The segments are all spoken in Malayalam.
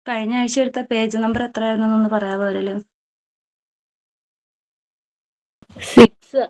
കഴിഞ്ഞ ആഴ്ച എടുത്ത പേജ് നമ്പർ എത്രയായിരുന്നു എന്ന് പറയാമോ അതില്? 6.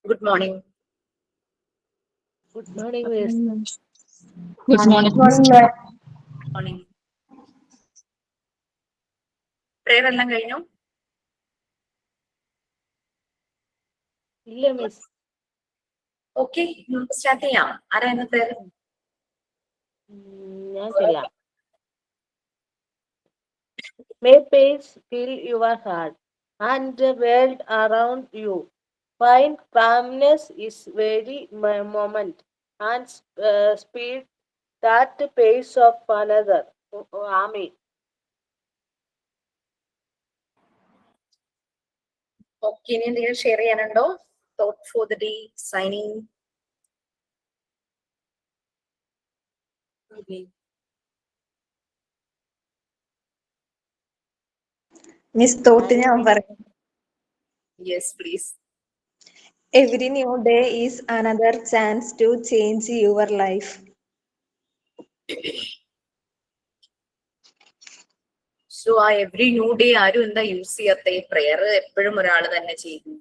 Good morning. Good morning, Miss. Good morning. Good morning. Prayer എല്ലാം കഴിഞ്ഞു? ഇല്ല മിസ്. ഓക്കെ, നമുക്ക് സ്റ്റാർട്ട് ചെയ്യാം. ആരാ ഇന്നത്തെ? ഞാൻ ചെയ്യാം. May peace fill your heart and the world around you. Find calmness is very moment and speed that pace of another. Amen. Okay, ഇനി എന്തെങ്കിലും ഷെയർ ചെയ്യാനുണ്ടോ? Thought for the day, signing. Miss thought ഞാൻ പറയാം. Yes, please. Every new day is another chance to change your life. So ആ എവറി ന്യൂ ഡേ ആരും എന്താ യൂസ് ചെയ്യാത്ത? പ്രെയർ എപ്പോഴും ഒരാൾ തന്നെ ചെയ്യുന്നു.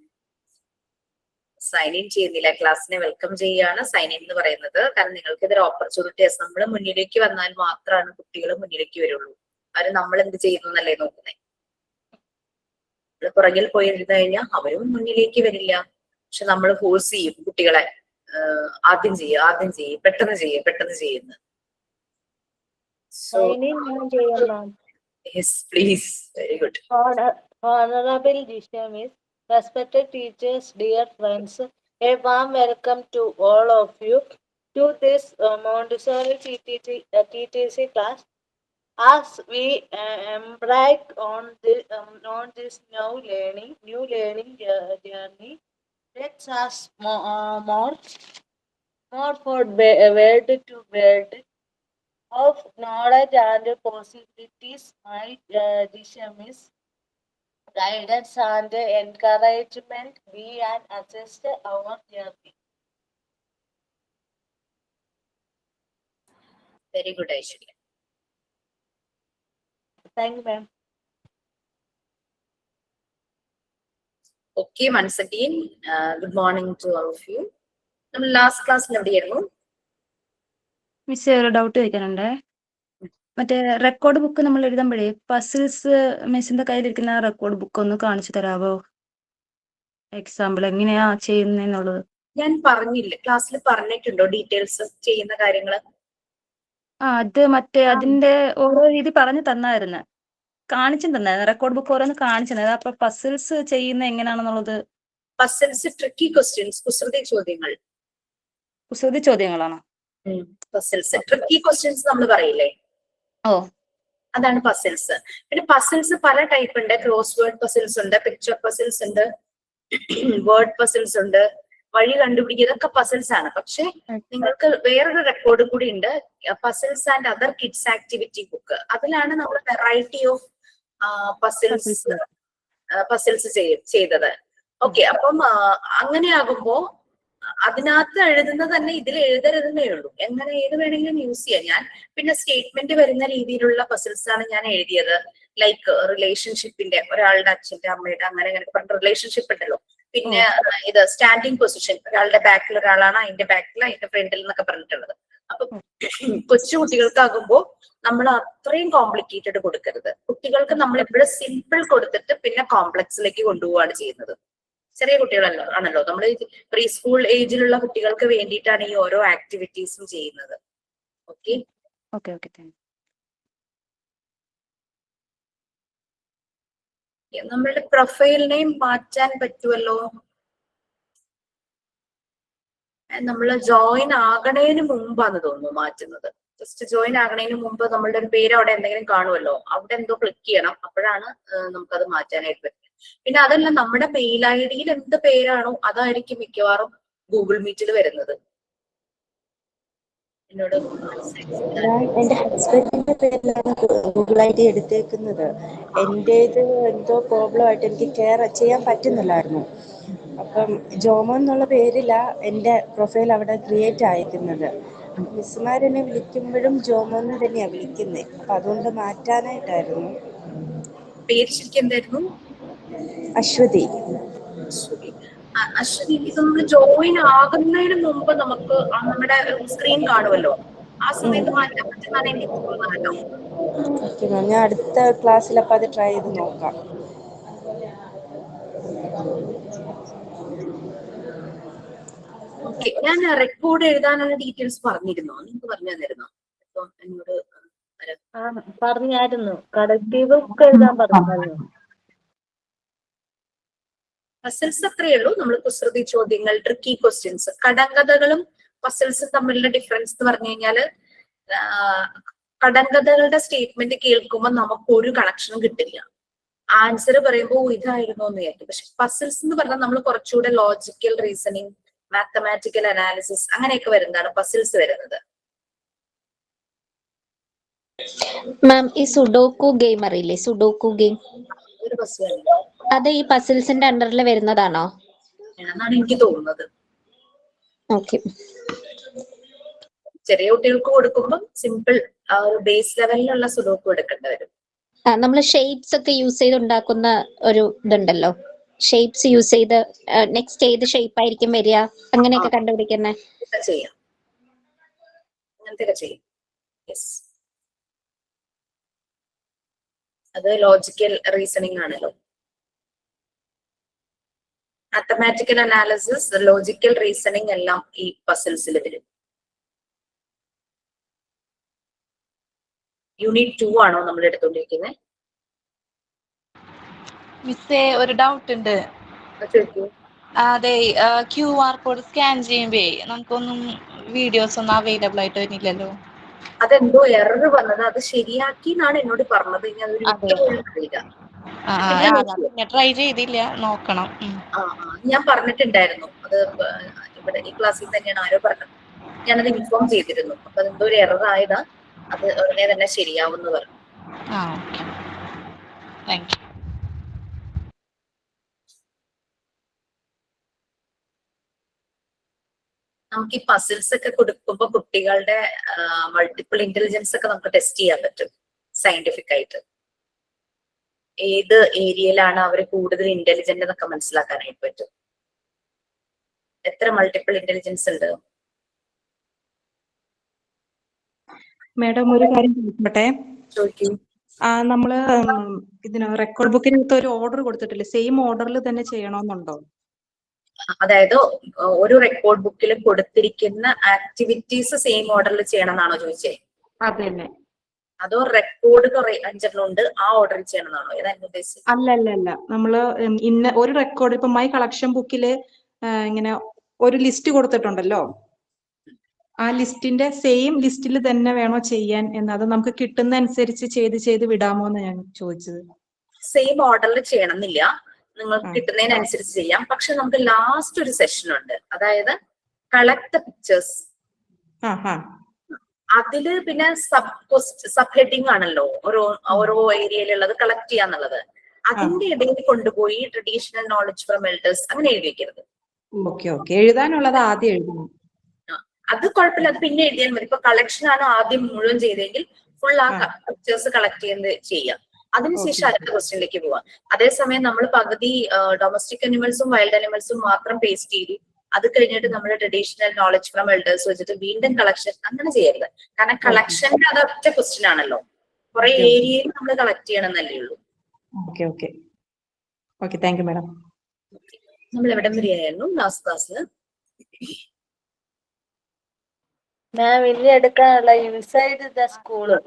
സൈൻ ഇൻ ചെയ്യുന്നില്ല, ക്ലാസ്സിനെ വെൽക്കം ചെയ്യാണ് സൈൻ ഇൻ എന്ന് പറയുന്നത്. കാരണം നിങ്ങൾക്ക് ഇതൊരു ഓപ്പർച്യൂണിറ്റീസ്. നമ്മൾ മുന്നിലേക്ക് വന്നാൽ മാത്രമാണ് കുട്ടികൾ മുന്നിലേക്ക് വരുള്ളൂ. അവർ നമ്മൾ എന്ത് ചെയ്യുന്നു എന്നല്ലേ നോക്കുന്നത്. പുറകിൽ പോയി എഴുതി കഴിഞ്ഞാൽ അവരും മുന്നിലേക്ക് വരില്ല. പക്ഷെ നമ്മൾ ഫോഴ്സ് ചെയ്യും കുട്ടികളെ, ആദ്യം ചെയ്യും, പെട്ടെന്ന് ചെയ്യുന്നു. Yes, please. Very good. Honorable Distinguished, respected teachers, dear friends, a warm welcome to all of you to this Montessori TTC class. As we embark on this new learning journey, let's us more for world to world of knowledge and possibilities. My dismiss guidance and encouragement be and assist our journey. Very good, Aishwarya. Thank you, ma'am. Okay, once again, good morning to all of you. നമ്മൾ ലാസ്റ്റ് ക്ലാസ്സിൽ എവിടെയായിരുന്നു? മിസ് ഒരു ഡൗട്ട് ചോദിക്കാനുണ്ടേ. മറ്റേ റെക്കോർഡ് ബുക്ക് നമ്മൾ എഴുതുമ്പോഴേ പസിൽസ് മിസ്സിന്റെ കയ്യിലിരിക്കുന്ന റെക്കോർഡ് ബുക്ക് ഒന്ന് കാണിച്ചു തരാവോ? എക്സാമ്പിൾ എങ്ങനെയാ ചെയ്യുന്നെന്നുള്ളത്. ഞാൻ പറഞ്ഞില്ല, ക്ലാസ്സിൽ പറഞ്ഞിട്ടുണ്ടോ ഡീറ്റെയിൽസ് ചെയ്യുന്ന കാര്യങ്ങള്? അത് മറ്റേ അതിന്റെ ഓരോ രീതി പറഞ്ഞു തന്നായിരുന്നു, കാണിച്ചും തന്നായിരുന്നു. റെക്കോർഡ് ബുക്ക് ഓരോന്ന് കാണിച്ചു തന്നെ. അപ്പൊ പസിൽസ് ചെയ്യുന്ന എങ്ങനെയാണെന്നുള്ളത്. പസിൽസ് ട്രിക്കി ക്വസ്റ്റ്യൻസ്, കുസൃതി ചോദ്യങ്ങൾ. കുസൃതി ചോദ്യങ്ങളാണോ? പസിൽസ് ട്രിക്കി ക്വസ്റ്റ്യൻസ് നമ്മൾ പറയില്ലേ, അതാണ് പസിൽസ്. പിന്നെ പസിൽസ് പല ടൈപ്പ് ഉണ്ട്. ക്രോസ് വേർഡ് പസിൽസ് ഉണ്ട്, പിക്ചർ പസിൽസ് ഉണ്ട്, വേർഡ് പസിൽസ് ഉണ്ട്, വഴി കണ്ടുപിടിക്കുക. ഇതൊക്കെ പസിൽസ് ആണ്. പക്ഷെ നിങ്ങൾക്ക് വേറൊരു റെക്കോർഡ് കൂടി ഉണ്ട്, puzzles and other kids activity book. അതിലാണ് നമ്മൾ വെറൈറ്റി ഓഫ് പസിൽസ് ചെയ്തത്. ഓക്കെ, അപ്പം അങ്ങനെയാകുമ്പോ അതിനകത്ത് എഴുതുന്നത് തന്നെ ഇതിൽ എഴുതരുതെന്നേ ഉള്ളൂ. എങ്ങനെ ഏത് വേണമെങ്കിലും യൂസ് ചെയ്യാം. ഞാൻ പിന്നെ സ്റ്റേറ്റ്മെന്റ് വരുന്ന രീതിയിലുള്ള പസിൽസ് ആണ് ഞാൻ എഴുതിയത്. ലൈക്ക് റിലേഷൻഷിപ്പിന്റെ, ഒരാളുടെ അച്ഛന്റെ അമ്മയുടെ അങ്ങനെ പറഞ്ഞ റിലേഷൻഷിപ്പ് ഉണ്ടല്ലോ. പിന്നെ ഇത് സ്റ്റാൻഡിങ് പൊസിഷൻ, ഒരാളുടെ ബാക്കിൽ ഒരാളാണ്, അതിന്റെ ബാക്കിൽ അതിന്റെ ഫ്രണ്ടിൽ എന്നൊക്കെ പറഞ്ഞിട്ടുള്ളത്. അപ്പൊ കൊച്ചു കുട്ടികൾക്കാകുമ്പോ നമ്മൾ അത്രയും കോംപ്ലിക്കേറ്റഡ് കൊടുക്കരുത്. കുട്ടികൾക്ക് നമ്മൾ എപ്പോഴും സിമ്പിൾ കൊടുത്തിട്ട് പിന്നെ കോംപ്ലക്സിലേക്ക് കൊണ്ടുപോവാണ് ചെയ്യുന്നത്. ചെറിയ കുട്ടികളല്ലോ ആണല്ലോ, നമ്മൾ പ്രീ സ്കൂൾ ഏജിലുള്ള കുട്ടികൾക്ക് വേണ്ടിയിട്ടാണ് ഈ ഓരോ ആക്ടിവിറ്റീസും ചെയ്യുന്നത്. ഓക്കെ, നമ്മളുടെ പ്രൊഫൈൽ നെയിം മാറ്റാൻ പറ്റുമല്ലോ. നമ്മൾ ജോയിൻ ആകണേന് മുമ്പാന്ന് തോന്നുന്നു മാറ്റുന്നത്. ജസ്റ്റ് ജോയിൻ ആകണതിന് മുമ്പ് നമ്മളുടെ ഒരു പേര് അവിടെ എന്തെങ്കിലും കാണുമല്ലോ, അവിടെ എന്തോ ക്ലിക്ക് ചെയ്യണം, അപ്പോഴാണ് നമുക്കത് മാറ്റാനായിട്ട് പറ്റുന്നത്. പിന്നെ അതല്ല, നമ്മുടെ മെയിൽ ഐ ഡിയിൽ എന്ത് പേരാണോ അതായിരിക്കും മിക്കവാറും ഗൂഗിൾ മീറ്റിൽ വരുന്നത്. എന്നോട് ഞാൻ എൻ്റെ ഹസ്ബൻഡിന്റെ പേരിലാണ് ഗൂഗിൾ ഐ ഡി എടുത്തേക്കുന്നത്. എൻ്റേത് എന്തോ പ്രോബ്ലം ആയിട്ട് എനിക്ക് ചെയ്യാൻ പറ്റുന്നില്ലായിരുന്നു. അപ്പം ജോമോ എന്നുള്ള പേരിലാണ് എൻ്റെ പ്രൊഫൈൽ അവിടെ ക്രിയേറ്റ് ആയിരിക്കുന്നത്. മിസ്സുമാരെന്നെ വിളിക്കുമ്പോഴും ജോമോ എന്ന് തന്നെയാണ് വിളിക്കുന്നത്. അപ്പം അതുകൊണ്ട് മാറ്റാനായിട്ടായിരുന്നു. പേര് ശരിക്കും എന്തായിരുന്നു? അശ്വതി. അശ്വതി, ഇത് നമ്മൾ ജോയിൻ ആകുന്നതിന് മുമ്പ് നമുക്ക് നമ്മുടെ സ്ക്രീൻ കാണുമല്ലോ, ആ സമയത്ത് മാറ്റാൻ പറ്റുന്നതാണ് എനിക്ക് തോന്നുന്നത് കേട്ടോ. ഓക്കെ മാം, ഞാൻ അടുത്ത ക്ലാസ്സിൽ അപ്പം അത് ട്രൈ ചെയ്ത് നോക്കാം. ഓക്കെ, ഞാൻ റെക്കോർഡ് എഴുതാനുള്ള ഡീറ്റെയിൽസ് പറഞ്ഞിരുന്നോ? നിങ്ങൾക്ക് പറഞ്ഞു തന്നിരുന്നോ? ഇപ്പം എന്നോട് പറഞ്ഞായിരുന്നു. കളക്റ്റീവ് ബുക്ക് എഴുതാൻ പറഞ്ഞായിരുന്നു. പസിൽസ് അത്രയേ ഉള്ളൂ. നമ്മൾ കുസൃതി ചോദ്യങ്ങൾ, ട്രിക്കി ക്വസ്റ്റ്യൻസ്. കടങ്കഥകളും പസിൽസും തമ്മിലുള്ള ഡിഫറൻസ് എന്ന് പറഞ്ഞു കഴിഞ്ഞാല്, കടങ്കഥകളുടെ സ്റ്റേറ്റ്മെന്റ് കേൾക്കുമ്പോൾ നമുക്ക് ഒരു കണക്ഷനും കിട്ടില്ല. ആൻസർ പറയുമ്പോൾ ഇതായിരുന്നു എന്ന് വിചാരിക്കും. പക്ഷെ പസിൽസ് എന്ന് പറഞ്ഞാൽ നമ്മൾ കുറച്ചുകൂടെ ലോജിക്കൽ റീസണിങ്, മാത്തമാറ്റിക്കൽ അനാലിസിസ് അങ്ങനെയൊക്കെ വരുന്നതാണ് പസിൽസ് വരുന്നത്. മാം, ഈ സുഡോക്കു ഗെയിം അറിയില്ലേ? സുഡോക്കു ഗെയിം ഒരു പസിൽ അത് ഈ പസിൽസിന്റെ അണ്ടറിൽ വരുന്നതാണോ? എന്നാണ് എനിക്ക് തോന്നുന്നത്. ഓക്കെ. ചെറിയ കുട്ടികൾക്ക് കൊടുക്കുമ്പോൾ സിമ്പിൾ ഒരു ബേസ് ലെവലിലുള്ള സുഡോക്കു എടുക്കേണ്ടി വരും. നമ്മൾ ഷേപ്സ് ഒക്കെ യൂസ് ചെയ്ത് ഉണ്ടാക്കുന്ന ഒരു ഇതുണ്ടല്ലോ, ഷേപ്സ് യൂസ് ചെയ്ത് നെക്സ്റ്റ് ഏത് ഷേപ്പ് ആയിരിക്കും വരിക അങ്ങനെയൊക്കെ കണ്ടുപിടിക്കുന്നത്. ചെയ്യാം, അങ്ങനത്തെ ചെയ്യാം. യെസ്, അത് ലോജിക്കൽ റീസണിങ് ആണല്ലോ. മാത്തമാറ്റിക്കൽ അനാലിസിസ്, ലോജിക്കൽ റീസണിങ് എല്ലാം ഈ പസിൽസിൽ വരും. യൂണിറ്റ് 2 ആണോ നമ്മൾ എടുത്തോണ്ടിരിക്കുന്നത്? മിസ്സേ, ഒരു ഡൗട്ട് ഉണ്ട്. അതെ, QR കോഡ് സ്കാൻ ചെയ്യുമ്പേ നമുക്കൊന്നും വീഡിയോസ് ഒന്നും അവൈലബിൾ ആയിട്ട് വരുന്നില്ലല്ലോ. അതെന്തോ എറർ വന്നത്, അത് ശരിയാക്കി എന്നാണ് എന്നോട് പറഞ്ഞത്. ഇനി അതൊരു പിന്നെ ട്രൈ ചെയ്തില്ല, നോക്കണം. ഞാൻ പറഞ്ഞിട്ടുണ്ടായിരുന്നു, അത് ഇവിടെ ഈ ക്ലാസ്സിൽ തന്നെയാണ് ആരോ പറഞ്ഞത്. ഞാനത് ഇൻഫോം ചെയ്തിരുന്നു. അപ്പൊ അതെന്തോ ഒരു എറർ ആയതാ, അത് ഉടനെ തന്നെ ശരിയാവുമെന്ന് പറഞ്ഞു. Thank you. നമുക്ക് ഈ പസിൽസ് ഒക്കെ കൊടുക്കുമ്പോൾ കുട്ടികളുടെ മൾട്ടിപ്പിൾ ഇന്റലിജൻസ് ഒക്കെ നമുക്ക് ടെസ്റ്റ് ചെയ്യാൻ പറ്റും സയന്റിഫിക് ആയിട്ട്. ഏത് ഏരിയയിലാണ് അവർ കൂടുതൽ ഇന്റലിജന്റ് എന്നൊക്കെ മനസ്സിലാക്കാനായിട്ട് പറ്റും. എത്ര മൾട്ടിപ്പിൾ ഇന്റലിജൻസ് ഉണ്ട്? മാഡം, ഒരു കാര്യം ചോദിക്കട്ടെ. ചോദിക്കൂ. നമ്മള് ഇതിന് റെക്കോർഡ് ബുക്കിനകത്ത് ഒരു ഓർഡർ കൊടുത്തിട്ടില്ലേ, സെയിം ഓർഡറിൽ തന്നെ ചെയ്യണമെന്നുണ്ടോ? അതായത് ഒരു റെക്കോർഡ് ബുക്കിൽ കൊടുത്തിരിക്കുന്ന ആക്ടിവിറ്റീസ് സെയിം ഓർഡറിൽ ചെയ്യണം എന്നാണോ ചോദിച്ചേ? അതെ തന്നെ. അതോ റെക്കോർഡ് കുറെ 5 ഉണ്ട്, ആ ഓർഡറിൽ ചെയ്യണം എന്നാണോ? ഏതായിരുന്നു ഉദ്ദേശിച്ചത്? അല്ല, നമ്മള് ഇന്ന ഒരു റെക്കോർഡ്, ഇപ്പൊ മൈ കളക്ഷൻ ബുക്കില് ഇങ്ങനെ ഒരു ലിസ്റ്റ് കൊടുത്തിട്ടുണ്ടല്ലോ, ആ ലിസ്റ്റിന്റെ സെയിം ലിസ്റ്റിൽ തന്നെ വേണോ ചെയ്യാൻ എന്നത് നമുക്ക് കിട്ടുന്ന അനുസരിച്ച് ചെയ്ത് വിടാമോ എന്ന് ഞാൻ ചോദിച്ചത്. സെയിം ഓർഡറിൽ ചെയ്യണം എന്നില്ല, നിങ്ങൾക്ക് കിട്ടുന്നതിനനുസരിച്ച് ചെയ്യാം. പക്ഷെ നമുക്ക് ലാസ്റ്റ് ഒരു സെഷൻ ഉണ്ട്, അതായത് കളക്ട് ദ പിക്ചേഴ്സ്. അതില് പിന്നെ സബ് ഹെഡിങ് ആണല്ലോ ഓരോ ഏരിയയിലുള്ളത് കളക്ട് ചെയ്യാന്നുള്ളത്. അതിന്റെ ഇടയിൽ കൊണ്ടുപോയി ട്രഡീഷണൽ നോളജ് ഫ്രം എൽഡേഴ്സ് അങ്ങനെ എഴുതി വെക്കരുത്. എഴുതാനുള്ളത് ആദ്യം എഴുതണം. അത് കുഴപ്പമില്ല, അത് പിന്നെ എഴുതിയാൽ മതി. ഇപ്പൊ കളക്ഷൻ ആണ് ആദ്യം മുഴുവൻ ചെയ്തെങ്കിൽ ഫുൾ ആ പിക്ചേഴ്സ് കളക്ട് ചെയ്യാം. അതിനുശേഷം അടുത്ത ക്വസ്റ്റ്യനിലേക്ക് പോവാം. അതേസമയം നമ്മൾ പകുതി ഡൊമസ്റ്റിക് അനിമൽസും വൈൽഡ് അനിമൽസും മാത്രം പേസ്റ്റ് ചെയ്തു, അത് കഴിഞ്ഞിട്ട് നമ്മൾ ട്രഡീഷണൽ നോളജ് ഫ്രം എൽഡേഴ്സ് വെച്ചിട്ട് വീണ്ടും കളക്ഷൻ അങ്ങനെ ചെയ്യരുത്. കാരണം കളക്ഷന്റെ അത് ഒറ്റ ക്വസ്റ്റ്യൻ ആണല്ലോ, കുറെ ഏരിയയിൽ നമ്മൾ കളക്ട് ചെയ്യണം എന്നല്ലേ ഉള്ളൂ. Thank you madam. നമ്മൾ എവിടെ വരെയായിരുന്നു ലാസ്റ്റ് ക്ലാസ്സിൽ? മാം, ഇനി എടുക്കാനുള്ള ഇൻസൈഡ് ദ സ്കൂള്.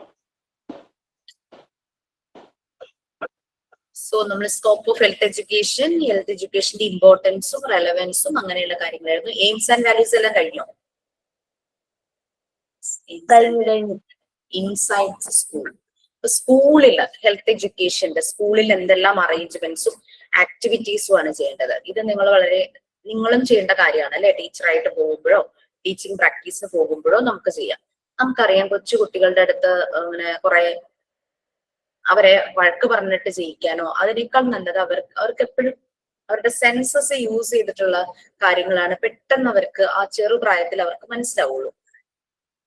സോ നമ്മൾ സ്കോപ്പ് ഓഫ് ഹെൽത്ത് എഡ്യൂക്കേഷന്റെ ഇമ്പോർട്ടൻസും റെലവൻസും അങ്ങനെയുള്ള കാര്യങ്ങളായിരുന്നു. എയിംസ് ആൻഡ് വാല്യൂസ് എല്ലാം കഴിഞ്ഞോ? കഴിഞ്ഞു. Inside the school. സ്കൂളിൽ ഹെൽത്ത് എഡ്യൂക്കേഷന്റെ സ്കൂളിൽ എന്തെല്ലാം അറേഞ്ച്മെന്റ്സും ആക്ടിവിറ്റീസും ആണ് ചെയ്യേണ്ടത്. ഇത് നിങ്ങളും ചെയ്യേണ്ട കാര്യമാണ് അല്ലെ. ടീച്ചറായിട്ട് പോകുമ്പോഴോ ടീച്ചിങ് പ്രാക്ടീസിന് പോകുമ്പോഴോ നമുക്ക് ചെയ്യാം. നമുക്കറിയാം കൊച്ചു കുട്ടികളുടെ അടുത്ത് അങ്ങനെ കുറെ അവരെ വഴക്ക് പറഞ്ഞിട്ട് ചെയ്യിക്കാനോ അതിനേക്കാൾ നല്ലത് അവർക്ക് എപ്പോഴും അവരുടെ സെൻസസ് യൂസ് ചെയ്തിട്ടുള്ള കാര്യങ്ങളാണ് പെട്ടെന്ന് അവർക്ക് ആ ചെറുപ്രായത്തിൽ അവർക്ക് മനസ്സിലാവുള്ളൂ.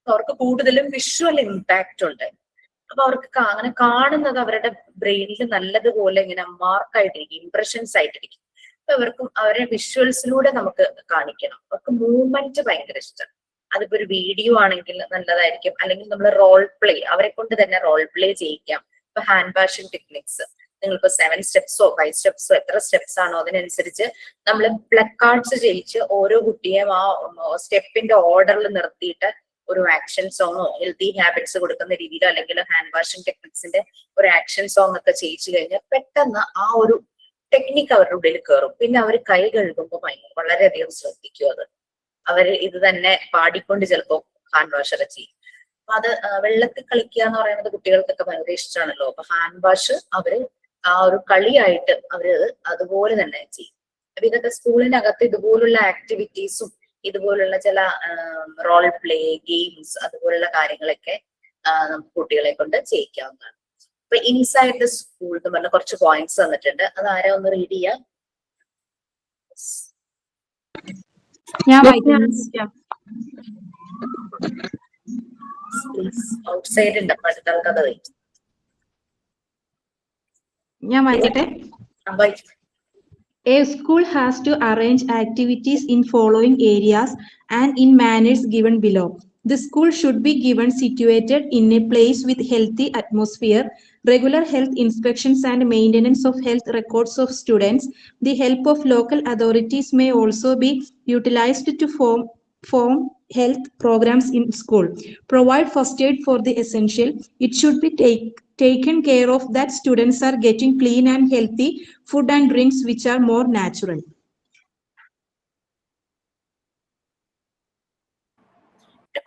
അവർക്ക് കൂടുതലും വിഷ്വൽ ഇമ്പാക്റ്റ് ഉണ്ട്. അപ്പൊ അവർക്ക് അങ്ങനെ കാണുന്നത് അവരുടെ ബ്രെയിനിൽ നല്ലതുപോലെ ഇങ്ങനെ മാർക്കായിട്ടിരിക്കും, ഇംപ്രഷൻസ് ആയിട്ടിരിക്കും. അപ്പൊ അവരെ വിഷ്വൽസിലൂടെ നമുക്ക് കാണിക്കണം. അവർക്ക് മൂവ്മെന്റ് ഭയങ്കര ഇഷ്ടം. അതിപ്പോ ഒരു വീഡിയോ ആണെങ്കിൽ നല്ലതായിരിക്കും, അല്ലെങ്കിൽ നമ്മൾ റോൾ പ്ലേ, അവരെ കൊണ്ട് തന്നെ റോൾ പ്ലേ ചെയ്യിക്കാം. ഇപ്പൊ ഹാൻഡ് വാഷിംഗ് ടെക്നിക്സ് നിങ്ങളിപ്പോ 7 സ്റ്റെപ്സോ 5 സ്റ്റെപ്സോ എത്ര സ്റ്റെപ്സ് ആണോ അതിനനുസരിച്ച് നമ്മൾ പ്ലക്കാർഡ്സ് ചെയ്യിച്ച് ഓരോ കുട്ടിയെയും ആ സ്റ്റെപ്പിന്റെ ഓർഡറിൽ നിർത്തിയിട്ട് ഒരു ആക്ഷൻ സോങ്ങോ ഹെൽത്തി ഹാബിറ്റ്സ് കൊടുക്കുന്ന രീതിയിലോ അല്ലെങ്കിൽ ഹാൻഡ് വാഷിംഗ് ടെക്നിക്സിന്റെ ഒരു ആക്ഷൻ സോങ് ഒക്കെ ചെയ്യിച്ചു കഴിഞ്ഞാൽ പെട്ടെന്ന് ആ ഒരു ടെക്നിക്ക് അവരുടെ ഉള്ളിൽ കയറും. പിന്നെ അവർ കൈ കഴുകുമ്പോൾ വളരെയധികം ശ്രദ്ധിക്കും. അവര് ഇത് തന്നെ പാടിക്കൊണ്ട് ചിലപ്പോൾ ഹാൻഡ് വാഷ് ഒക്കെ ചെയ്യും. അപ്പൊ അത് വെള്ളത്തിൽ കളിക്കുക എന്ന് പറയുന്നത് കുട്ടികൾക്കൊക്കെ ഭയങ്കര ഇഷ്ടമാണല്ലോ. അപ്പൊ ഹാൻഡ് വാഷ് അവര് ആ ഒരു കളിയായിട്ട് അവര് അതുപോലെ തന്നെ ചെയ്യും. അപ്പൊ ഇതൊക്കെ സ്കൂളിനകത്ത് ഇതുപോലുള്ള ആക്ടിവിറ്റീസും ഇതുപോലുള്ള ചില റോൾ പ്ലേ ഗെയിംസ് അതുപോലുള്ള കാര്യങ്ങളൊക്കെ നമുക്ക് കുട്ടികളെ കൊണ്ട് ചെയ്യിക്കാവുന്നതാണ്. ഇപ്പൊ ഇൻസൈഡ് ദ സ്കൂൾ എന്ന് പറഞ്ഞ കുറച്ച് പോയിന്റ്സ് തന്നിട്ടുണ്ട്. അത് ആരാ ഒന്ന് റീഡ് ചെയ്യാം? ഔട്ട്സൈഡ് ഉണ്ട്, അപ്പൊ അടുത്ത ആൾക്കത് ഞാൻ വായിക്കട്ടെ. A school has to arrange activities in following areas and in manners given below. The school should be given situated in a place with healthy atmosphere, regular health inspections and maintenance of health records of students. The help of local authorities may also be utilized to form health programs in school. Provide first aid for the essential. It should be taken care of that students are getting clean and healthy food and drinks which are more natural.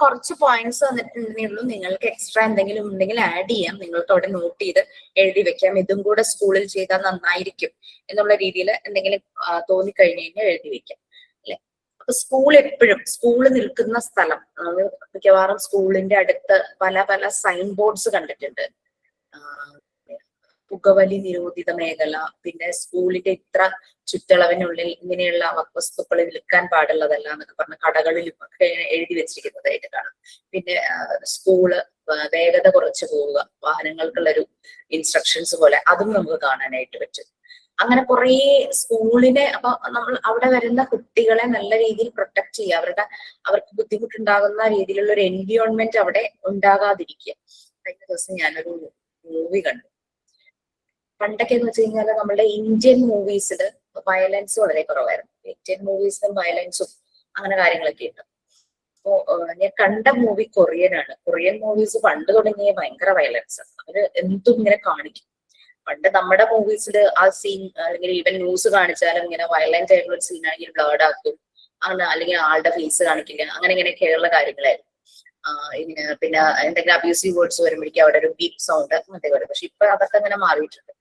കുറച്ച് പോയിന്റ്സ് തന്നിട്ടുണ്ടെന്നുള്ളൂ. നിങ്ങൾക്ക് എക്സ്ട്രാ എന്തെങ്കിലും ഉണ്ടെങ്കിൽ ആഡ് ചെയ്യാം. നിങ്ങൾക്ക് അവിടെ നോട്ട് ചെയ്ത് എഴുതി വെക്കാം. ഇതും കൂടെ സ്കൂളിൽ ചെയ്താൽ നന്നായിരിക്കും എന്നുള്ള രീതിയിൽ എന്തെങ്കിലും തോന്നിക്കഴിഞ്ഞു കഴിഞ്ഞാൽ എഴുതി വെക്കാം അല്ലെ. അപ്പൊ സ്കൂൾ നിൽക്കുന്ന സ്ഥലം, നമ്മൾ മിക്കവാറും സ്കൂളിന്റെ അടുത്ത് പല പല സൈൻ ബോർഡ്സ് കണ്ടിട്ടുണ്ട്. പുകവലി നിരോധിത മേഖല, പിന്നെ സ്കൂളിന്റെ ഇത്ര ചുറ്റളവിനുള്ളിൽ ഇങ്ങനെയുള്ള വസ്തുക്കൾ വിൽക്കാൻ പാടുള്ളതല്ല എന്നൊക്കെ പറഞ്ഞ കടകളിലും ഒക്കെ എഴുതി വെച്ചിരിക്കുന്നതായിട്ട് കാണാം. പിന്നെ സ്കൂള് വേഗത കുറച്ച് പോവുക, വാഹനങ്ങൾക്കുള്ളൊരു ഇൻസ്ട്രക്ഷൻസ് പോലെ അതും നമുക്ക് കാണാനായിട്ട് പറ്റും. അങ്ങനെ കുറെ സ്കൂളിനെ അപ്പൊ നമ്മൾ അവിടെ വരുന്ന കുട്ടികളെ നല്ല രീതിയിൽ പ്രൊട്ടക്ട് ചെയ്യുക, അവർക്ക് ബുദ്ധിമുട്ടുണ്ടാകുന്ന രീതിയിലുള്ള ഒരു എൻവിയോൺമെന്റ് അവിടെ ഉണ്ടാകാതിരിക്കുക. കഴിഞ്ഞ ദിവസം ഞാനൊരു മൂവി കണ്ടു. പണ്ടൊക്കെ എന്ന് വെച്ച് കഴിഞ്ഞാൽ നമ്മളുടെ ഇന്ത്യൻ മൂവീസിൽ വയലൻസ് വളരെ കുറവായിരുന്നു. ഇന്ത്യൻ മൂവീസിലും വയലൻസും അങ്ങനെ കാര്യങ്ങളൊക്കെ ഉണ്ട്. അപ്പോ ഞാൻ കണ്ട മൂവി കൊറിയനാണ്. കൊറിയൻ മൂവീസ് പണ്ട് തുടങ്ങിയ ഭയങ്കര വയലൻസ്, അവര് എന്തും ഇങ്ങനെ കാണിക്കും. പണ്ട് നമ്മുടെ മൂവീസിൽ ആ സീൻ അല്ലെങ്കിൽ ഈവൻ ന്യൂസ് കാണിച്ചാലും ഇങ്ങനെ വയലന്റ് ആയിട്ടുള്ള ഒരു സീൻ ആണെങ്കിൽ ബ്ലഡ് ആക്കും, അങ്ങനെ അല്ലെങ്കിൽ ആളുടെ ഫേസ് കാണിക്കില്ല, അങ്ങനെ ഇങ്ങനെയൊക്കെയുള്ള കാര്യങ്ങളായിരുന്നു. ഇങ്ങനെ പിന്നെ എന്തെങ്കിലും അബ്യൂസീവ് വേർഡ്സ് വരുമ്പോഴേക്കും അവിടെ ഒരു ബീപ്പ് സൗണ്ട് അങ്ങനത്തെ വരും. പക്ഷെ ഇപ്പൊ അതൊക്കെ അങ്ങനെ മാറിയിട്ടുണ്ട്.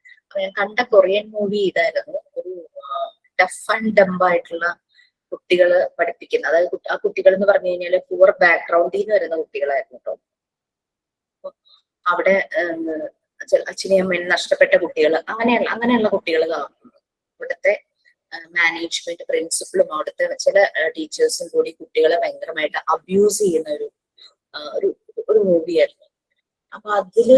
ഞാൻ കണ്ട കൊറിയൻ മൂവി ഇതായിരുന്നു. ഒരു ഡഫ് ആൻഡ് ഡംബ് ആയിട്ടുള്ള കുട്ടികള് പഠിപ്പിക്കുന്ന, അതായത് ആ കുട്ടികൾ എന്ന് പറഞ്ഞു കഴിഞ്ഞാല് പൂർ ബാക്ക്ഗ്രൗണ്ടിൽ നിന്ന് വരുന്ന കുട്ടികളായിരുന്നു കേട്ടോ. അവിടെ അച്ഛനെയും അമ്മയും നഷ്ടപ്പെട്ട കുട്ടികൾ, അങ്ങനെയുള്ള കുട്ടികൾ കാണുന്നു. ഇവിടുത്തെ മാനേജ്മെന്റ് പ്രിൻസിപ്പളും അവിടുത്തെ ചില ടീച്ചേഴ്സും കൂടി കുട്ടികളെ ഭയങ്കരമായിട്ട് അബ്യൂസ് ചെയ്യുന്ന ഒരു മൂവിയായിരുന്നു. അപ്പൊ അതില്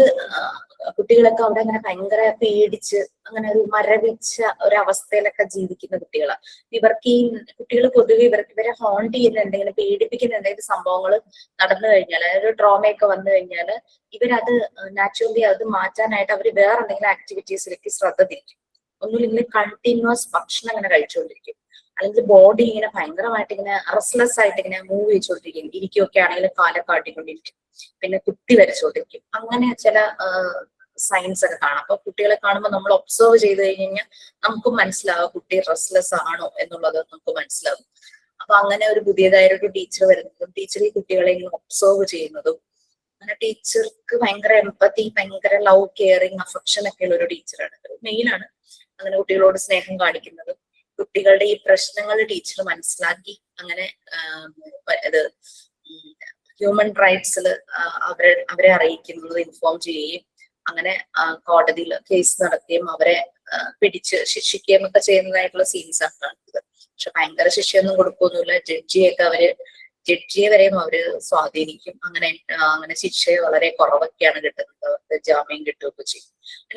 കുട്ടികളൊക്കെ അവിടെ അങ്ങനെ ഭയങ്കര പേടിച്ച് അങ്ങനെ ഒരു മരവിച്ച ഒരവസ്ഥയിലൊക്കെ ജീവിക്കുന്ന കുട്ടികളാണ്. ഇവർക്ക് ഈ കുട്ടികൾ പൊതുവെ ഇവരെ ഹോണ്ട് ചെയ്യുന്ന എന്തെങ്കിലും പേടിപ്പിക്കുന്ന എന്തെങ്കിലും സംഭവങ്ങൾ നടന്നു കഴിഞ്ഞാൽ, അതായത് ട്രോമയൊക്കെ വന്നു കഴിഞ്ഞാൽ ഇവരത് നാച്ചുറലി അത് മാറ്റാനായിട്ട് അവർ വേറെ എന്തെങ്കിലും ആക്ടിവിറ്റീസിലേക്ക് ശ്രദ്ധ തിരിക്കും. ഒന്നുമില്ലെങ്കിൽ കണ്ടിന്യൂസ് ഭക്ഷണം ഇങ്ങനെ കഴിച്ചുകൊണ്ടിരിക്കും, അല്ലെങ്കിൽ ബോഡി ഇങ്ങനെ ഭയങ്കരമായിട്ട് ഇങ്ങനെ റെസ്റ്റ്ലെസ് ആയിട്ട് ഇങ്ങനെ മൂവ് ചെയ്തുകൊണ്ടിരിക്കും. ഇരിക്കുകയൊക്കെ ആണെങ്കിൽ കാലൊക്കെ കാട്ടിക്കൊണ്ടിരിക്കും, പിന്നെ കുത്തി വരച്ചുകൊണ്ടിരിക്കും. അങ്ങനെ ചില സയൻസ് ഒക്കെ കാണാം. അപ്പൊ കുട്ടികളെ കാണുമ്പോൾ നമ്മൾ ഒബ്സർവ് ചെയ്ത് കഴിഞ്ഞാൽ നമുക്ക് മനസ്സിലാവും കുട്ടി റെസ്റ്റ്ലെസ് ആണോ എന്നുള്ളത് നമുക്ക് മനസ്സിലാവും. അപ്പൊ അങ്ങനെ ഒരു പുതിയതായൊരു ടീച്ചർ വരുന്നതും ടീച്ചർ ഈ കുട്ടികളെ ഇങ്ങനെ ഒബ്സർവ് ചെയ്യുന്നതും അങ്ങനെ ടീച്ചർക്ക് ഭയങ്കര എമ്പത്തി, ഭയങ്കര ലവ്, കെയറിങ്, അഫെക്ഷൻ ഒക്കെ ഉള്ള ഒരു ടീച്ചറാണ്. മെയിലാണ് അങ്ങനെ കുട്ടികളോട് സ്നേഹം കാണിക്കുന്നത്. കുട്ടികളുടെ ഈ പ്രശ്നങ്ങൾ ടീച്ചർ മനസ്സിലാക്കി അങ്ങനെ ഇത് ഹ്യൂമൻ റൈറ്റ്സിൽ അവരെ അറിയിക്കുന്നത്, ഇൻഫോം ചെയ്യുകയും അങ്ങനെ കോടതിയിൽ കേസ് നടത്തുകയും അവരെ പിടിച്ച് ശിക്ഷിക്കുകയും ഒക്കെ ചെയ്യുന്നതായിട്ടുള്ള സീൻസ് ആണ് കാണുന്നത്. പക്ഷെ ഭയങ്കര ശിക്ഷയൊന്നും കൊടുക്കൊന്നുമില്ല. ജഡ്ജിയെ വരെയും അവര് സ്വാധീനിക്കും. അങ്ങനെ ശിക്ഷ വളരെ കുറവൊക്കെയാണ് കിട്ടുന്നത്. അവർക്ക് ജാമ്യം കിട്ടുകയൊക്കെ ചെയ്യും.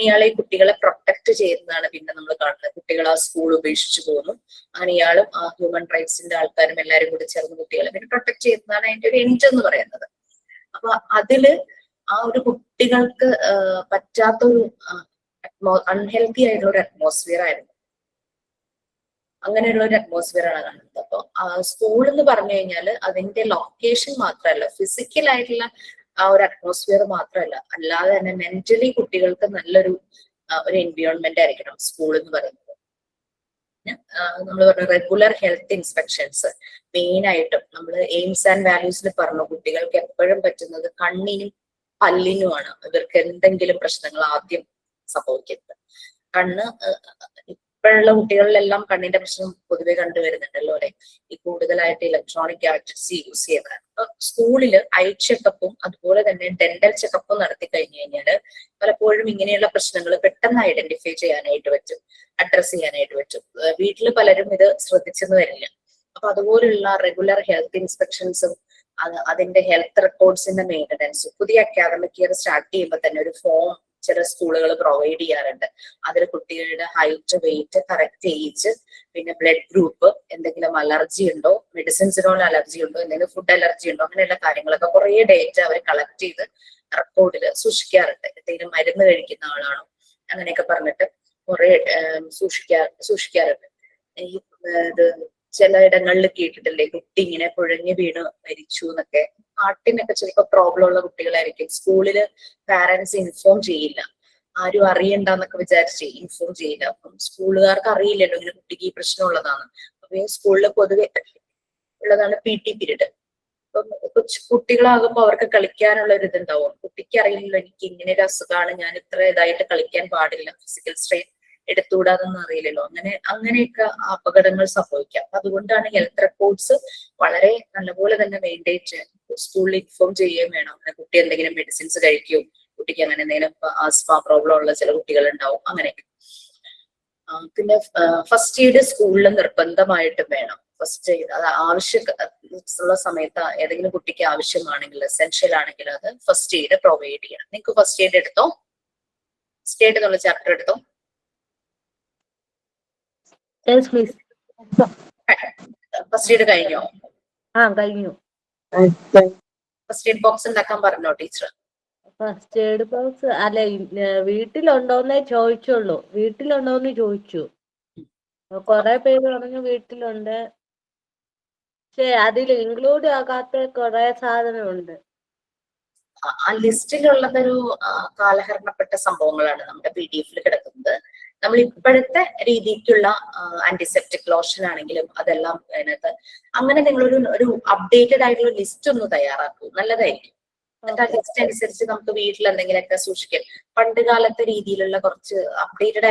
ഇയാളെ ഈ കുട്ടികളെ പ്രൊട്ടക്ട് ചെയ്യുന്നതാണ് പിന്നെ നമ്മൾ കാണുന്നത്. കുട്ടികൾ ആ സ്കൂൾ ഉപേക്ഷിച്ചു പോകുന്നു. അങ്ങനെ ഇയാളും ആ ഹ്യൂമൻ റൈറ്റ്സിന്റെ ആൾക്കാരും എല്ലാവരും കൂടി ചേർന്ന് കുട്ടികളെ പിന്നെ പ്രൊട്ടക്ട് ചെയ്യുന്നതാണ് അതിന്റെ ഒരു എൻഡ് എന്ന് പറയുന്നത്. അപ്പൊ അതില് ആ ഒരു കുട്ടികൾക്ക് പറ്റാത്തൊരു അൺഹെൽത്തി ആയിട്ടുള്ള ഒരു അറ്റ്മോസ്ഫിയർ ആയിരുന്നു. അങ്ങനെയുള്ള ഒരു അറ്റ്മോസ്ഫിയർ ആണ് കാണുന്നത്. അപ്പൊ സ്കൂൾ എന്ന് പറഞ്ഞു കഴിഞ്ഞാൽ അതിന്റെ ലൊക്കേഷൻ മാത്രമല്ല, ഫിസിക്കൽ ആയിട്ടുള്ള ആ ഒരു അറ്റ്മോസ്ഫിയർ മാത്രമല്ല, അല്ലാതെ തന്നെ മെന്റലി കുട്ടികൾക്ക് നല്ലൊരു ഒരു എൻവയോൺമെന്റ് ആയിരിക്കണം സ്കൂൾ എന്ന് പറയുന്നത്. നമ്മൾ പറഞ്ഞ റെഗുലർ ഹെൽത്ത് ഇൻസ്പെക്ഷൻസ് മെയിൻ ആയിട്ടും നമ്മൾ എയിംസ് ആൻഡ് വാല്യൂസിൽ പറഞ്ഞു, കുട്ടികൾക്ക് എപ്പോഴും പറ്റുന്നത് കണ്ണിനും പല്ലിനുമാണ് ഇവർക്ക് എന്തെങ്കിലും പ്രശ്നങ്ങൾ ആദ്യം സംഭവിക്കുന്നത്. കണ്ണ് ഇപ്പോഴുള്ള കുട്ടികളിലെല്ലാം കണ്ണിന്റെ പ്രശ്നം പൊതുവെ കണ്ടുവരുന്നുണ്ടല്ലോ അല്ലെ, ഈ കൂടുതലായിട്ട് ഇലക്ട്രോണിക് ഗാഡ്ജറ്റ്സ് യൂസ് ചെയ്യുന്നത്. സ്കൂളില് ഐ ചെക്കപ്പും അതുപോലെ തന്നെ ഡെന്റൽ ചെക്കപ്പും നടത്തി കഴിഞ്ഞു കഴിഞ്ഞാല് പലപ്പോഴും ഇങ്ങനെയുള്ള പ്രശ്നങ്ങൾ പെട്ടെന്ന് ഐഡന്റിഫൈ ചെയ്യാനായിട്ട് പറ്റും, അഡ്രസ് ചെയ്യാനായിട്ട് പറ്റും. വീട്ടിൽ പലരും ഇത് ശ്രദ്ധിച്ചെന്ന് വരില്ല. അപ്പൊ അതുപോലുള്ള റെഗുലർ ഹെൽത്ത് ഇൻസ്പെക്ഷൻസും അതിന്റെ ഹെൽത്ത് റെക്കോർഡ്സിന്റെ മെയിൻ്റനൻസും, പുതിയ അക്കാദമിക് ഇയർ സ്റ്റാർട്ട് ചെയ്യുമ്പോൾ തന്നെ ഒരു ഫോം ചില സ്കൂളുകൾ പ്രൊവൈഡ് ചെയ്യാറുണ്ട്. അതിൽ കുട്ടികളുടെ ഹൈറ്റ്, വെയിറ്റ്, കറക്റ്റ് ഏജ്, പിന്നെ ബ്ലഡ് ഗ്രൂപ്പ്, എന്തെങ്കിലും അലർജി ഉണ്ടോ, മെഡിസിൻസിനോട് അലർജി ഉണ്ടോ, എന്തെങ്കിലും ഫുഡ് അലർജി ഉണ്ടോ, അങ്ങനെയുള്ള കാര്യങ്ങളൊക്കെ കുറെ ഡേറ്റ അവർ കളക്ട് ചെയ്ത് റെക്കോർഡിൽ സൂക്ഷിക്കാറുണ്ട്. എന്തെങ്കിലും മരുന്ന് കഴിക്കുന്ന ആളാണോ അങ്ങനെയൊക്കെ പറഞ്ഞിട്ട് കുറെ സൂക്ഷിക്കാറുണ്ട്. ഈ ഇത് ചിലയിടങ്ങളിൽ കേട്ടിട്ടില്ലേ, കുട്ടി ഇങ്ങനെ കുഴഞ്ഞു വീണ് മരിച്ചു എന്നൊക്കെ. ഹാർട്ടിനൊക്കെ ചിലപ്പോൾ പ്രോബ്ലം ഉള്ള കുട്ടികളായിരിക്കും. സ്കൂളില് പാരന്റ്സ് ഇൻഫോം ചെയ്യില്ല, ആരും അറിയണ്ടെന്നൊക്കെ വിചാരിച്ച് ഇൻഫോം ചെയ്യില്ല. അപ്പം സ്കൂളുകാർക്ക് അറിയില്ലല്ലോ ഇങ്ങനെ കുട്ടിക്ക് ഈ പ്രശ്നം ഉള്ളതാണ്. അപ്പൊ ഈ സ്കൂളിൽ പൊതുവെ ഉള്ളതാണ് PT പീരീഡ്. അപ്പം കുട്ടികളാകുമ്പോൾ അവർക്ക് കളിക്കാനുള്ള ഒരു ഇതുണ്ടാവും. കുട്ടിക്ക് അറിയില്ലല്ലോ എനിക്ക് ഇങ്ങനെ ഒരു അസുഖമാണ്, ഞാൻ ഇത്ര ഇതായിട്ട് കളിക്കാൻ പാടില്ല, ഫിസിക്കൽ സ്ട്രെയിൻ എടുത്തുകൂടാതൊന്നും അറിയില്ലല്ലോ. അങ്ങനെയൊക്കെ അപകടങ്ങൾ സംഭവിക്കാം. അതുകൊണ്ടാണ് ഹെൽത്ത് റെക്കോർഡ്സ് വളരെ നല്ലപോലെ തന്നെ മെയിൻറ്റെയിൻ ചെയ്യാൻ സ്കൂളിൽ ഇൻഫോം ചെയ്യുകയും വേണം. അങ്ങനെ കുട്ടി എന്തെങ്കിലും മെഡിസിൻസ് കഴിക്കും, കുട്ടിക്ക് അങ്ങനെ എന്തെങ്കിലും ആസ്മ പ്രോബ്ലം ഉള്ള ചില കുട്ടികൾ ഉണ്ടാവും, അങ്ങനെയൊക്കെ. പിന്നെ ഫസ്റ്റ് എയ്ഡ് സ്കൂളിൽ നിർബന്ധമായിട്ടും വേണം. ഫസ്റ്റ് എയ്ഡ് അത് ആവശ്യമുള്ള സമയത്ത് ഏതെങ്കിലും കുട്ടിക്ക് ആവശ്യമാണെങ്കിൽ, എസെൻഷ്യൽ ആണെങ്കിൽ അത് ഫസ്റ്റ് എയ്ഡ് പ്രൊവൈഡ് ചെയ്യണം. നിങ്ങൾക്ക് ഫസ്റ്റ് എയ്ഡ് എടുത്തോ? ഫസ്റ്റ് എയ്ഡ് എന്നുള്ള ചാപ്റ്റർ എടുത്തോ? ഫസ്റ്റ് എയ്ഡ് കഴിഞ്ഞോ? കഴിഞ്ഞു. ഫസ്റ്റ് എയ്ഡ് ബോക്സ് ഉണ്ടാക്കാൻ പറഞ്ഞോ ടീച്ചർ? ഫസ്റ്റ് എയ്ഡ് ബോക്സ് അല്ല, വീട്ടിലുണ്ടോന്നേ ചോദിച്ചുള്ളൂ. വീട്ടിലുണ്ടോന്ന് ചോദിച്ചു. കുറെ പേര് പറഞ്ഞു വീട്ടിലുണ്ട്, പക്ഷെ അതിൽ ഇൻക്ലൂഡ് ആകാത്ത കുറെ സാധനമുണ്ട്. ആ ലിസ്റ്റിലുള്ളതൊരു കാലഹരണപ്പെട്ട സംഭവങ്ങളാണ് നമ്മുടെ PDF കിടക്കുന്നത്. നമ്മൾ ഇപ്പോഴത്തെ രീതിക്കുള്ള ആന്റിസെപ്റ്റിക് ലോഷൻ ആണെങ്കിലും അതെല്ലാം അതിനകത്ത് അങ്ങനെ നിങ്ങളൊരു അപ്ഡേറ്റഡ് ആയിട്ടുള്ള ലിസ്റ്റ് ഒന്ന് തയ്യാറാക്കൂ, നല്ലതായിരിക്കും. എന്നിട്ട് ആ ലിസ്റ്റ് അനുസരിച്ച് നമുക്ക് വീട്ടിൽ എന്തെങ്കിലുമൊക്കെ സൂക്ഷിക്കാം. പണ്ട് കാലത്തെ രീതിയിലുള്ള കുറച്ച് ഔട്ട്ഡേറ്റഡ്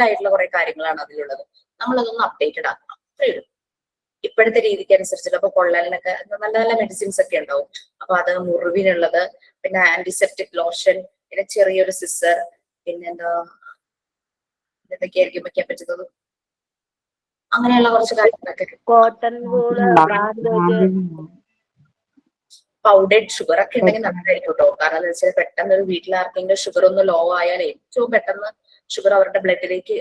ആയിട്ടുള്ള കുറെ കാര്യങ്ങളാണ് അതിലുള്ളത്. നമ്മളതൊന്ന് അപ്ഡേറ്റഡ് ആക്കണം, അത്രയേ ഉള്ളൂ. ഇപ്പോഴത്തെ രീതിക്ക് അനുസരിച്ചിട്ട് അപ്പൊ പൊള്ളലിനൊക്കെ നല്ല നല്ല മെഡിസിൻസ് ഒക്കെ ഉണ്ടാവും. അപ്പൊ അത് മുറിവിനുള്ളത്, പിന്നെ ആന്റിസെപ്റ്റിക് ലോഷൻ, പിന്നെ ചെറിയൊരു സിസർ, പിന്നെന്താ എന്തൊക്കെയായിരിക്കും വെക്കാൻ പറ്റുന്നത്, അങ്ങനെയുള്ള കുറച്ച് കാര്യങ്ങളൊക്കെ. Cotton wool, bandage, powdered sugar ഒക്കെ ഉണ്ടെങ്കിൽ നല്ലതായിരിക്കും കേട്ടോ. കാരണം എന്താ വെച്ചാൽ പെട്ടെന്ന് ഒരു വീട്ടിൽ ആർക്കെങ്കിലും ഷുഗർ ഒന്ന് ലോ ആയാൽ ഏറ്റവും പെട്ടെന്ന് ഷുഗർ അവരുടെ ബ്ലഡിലേക്ക്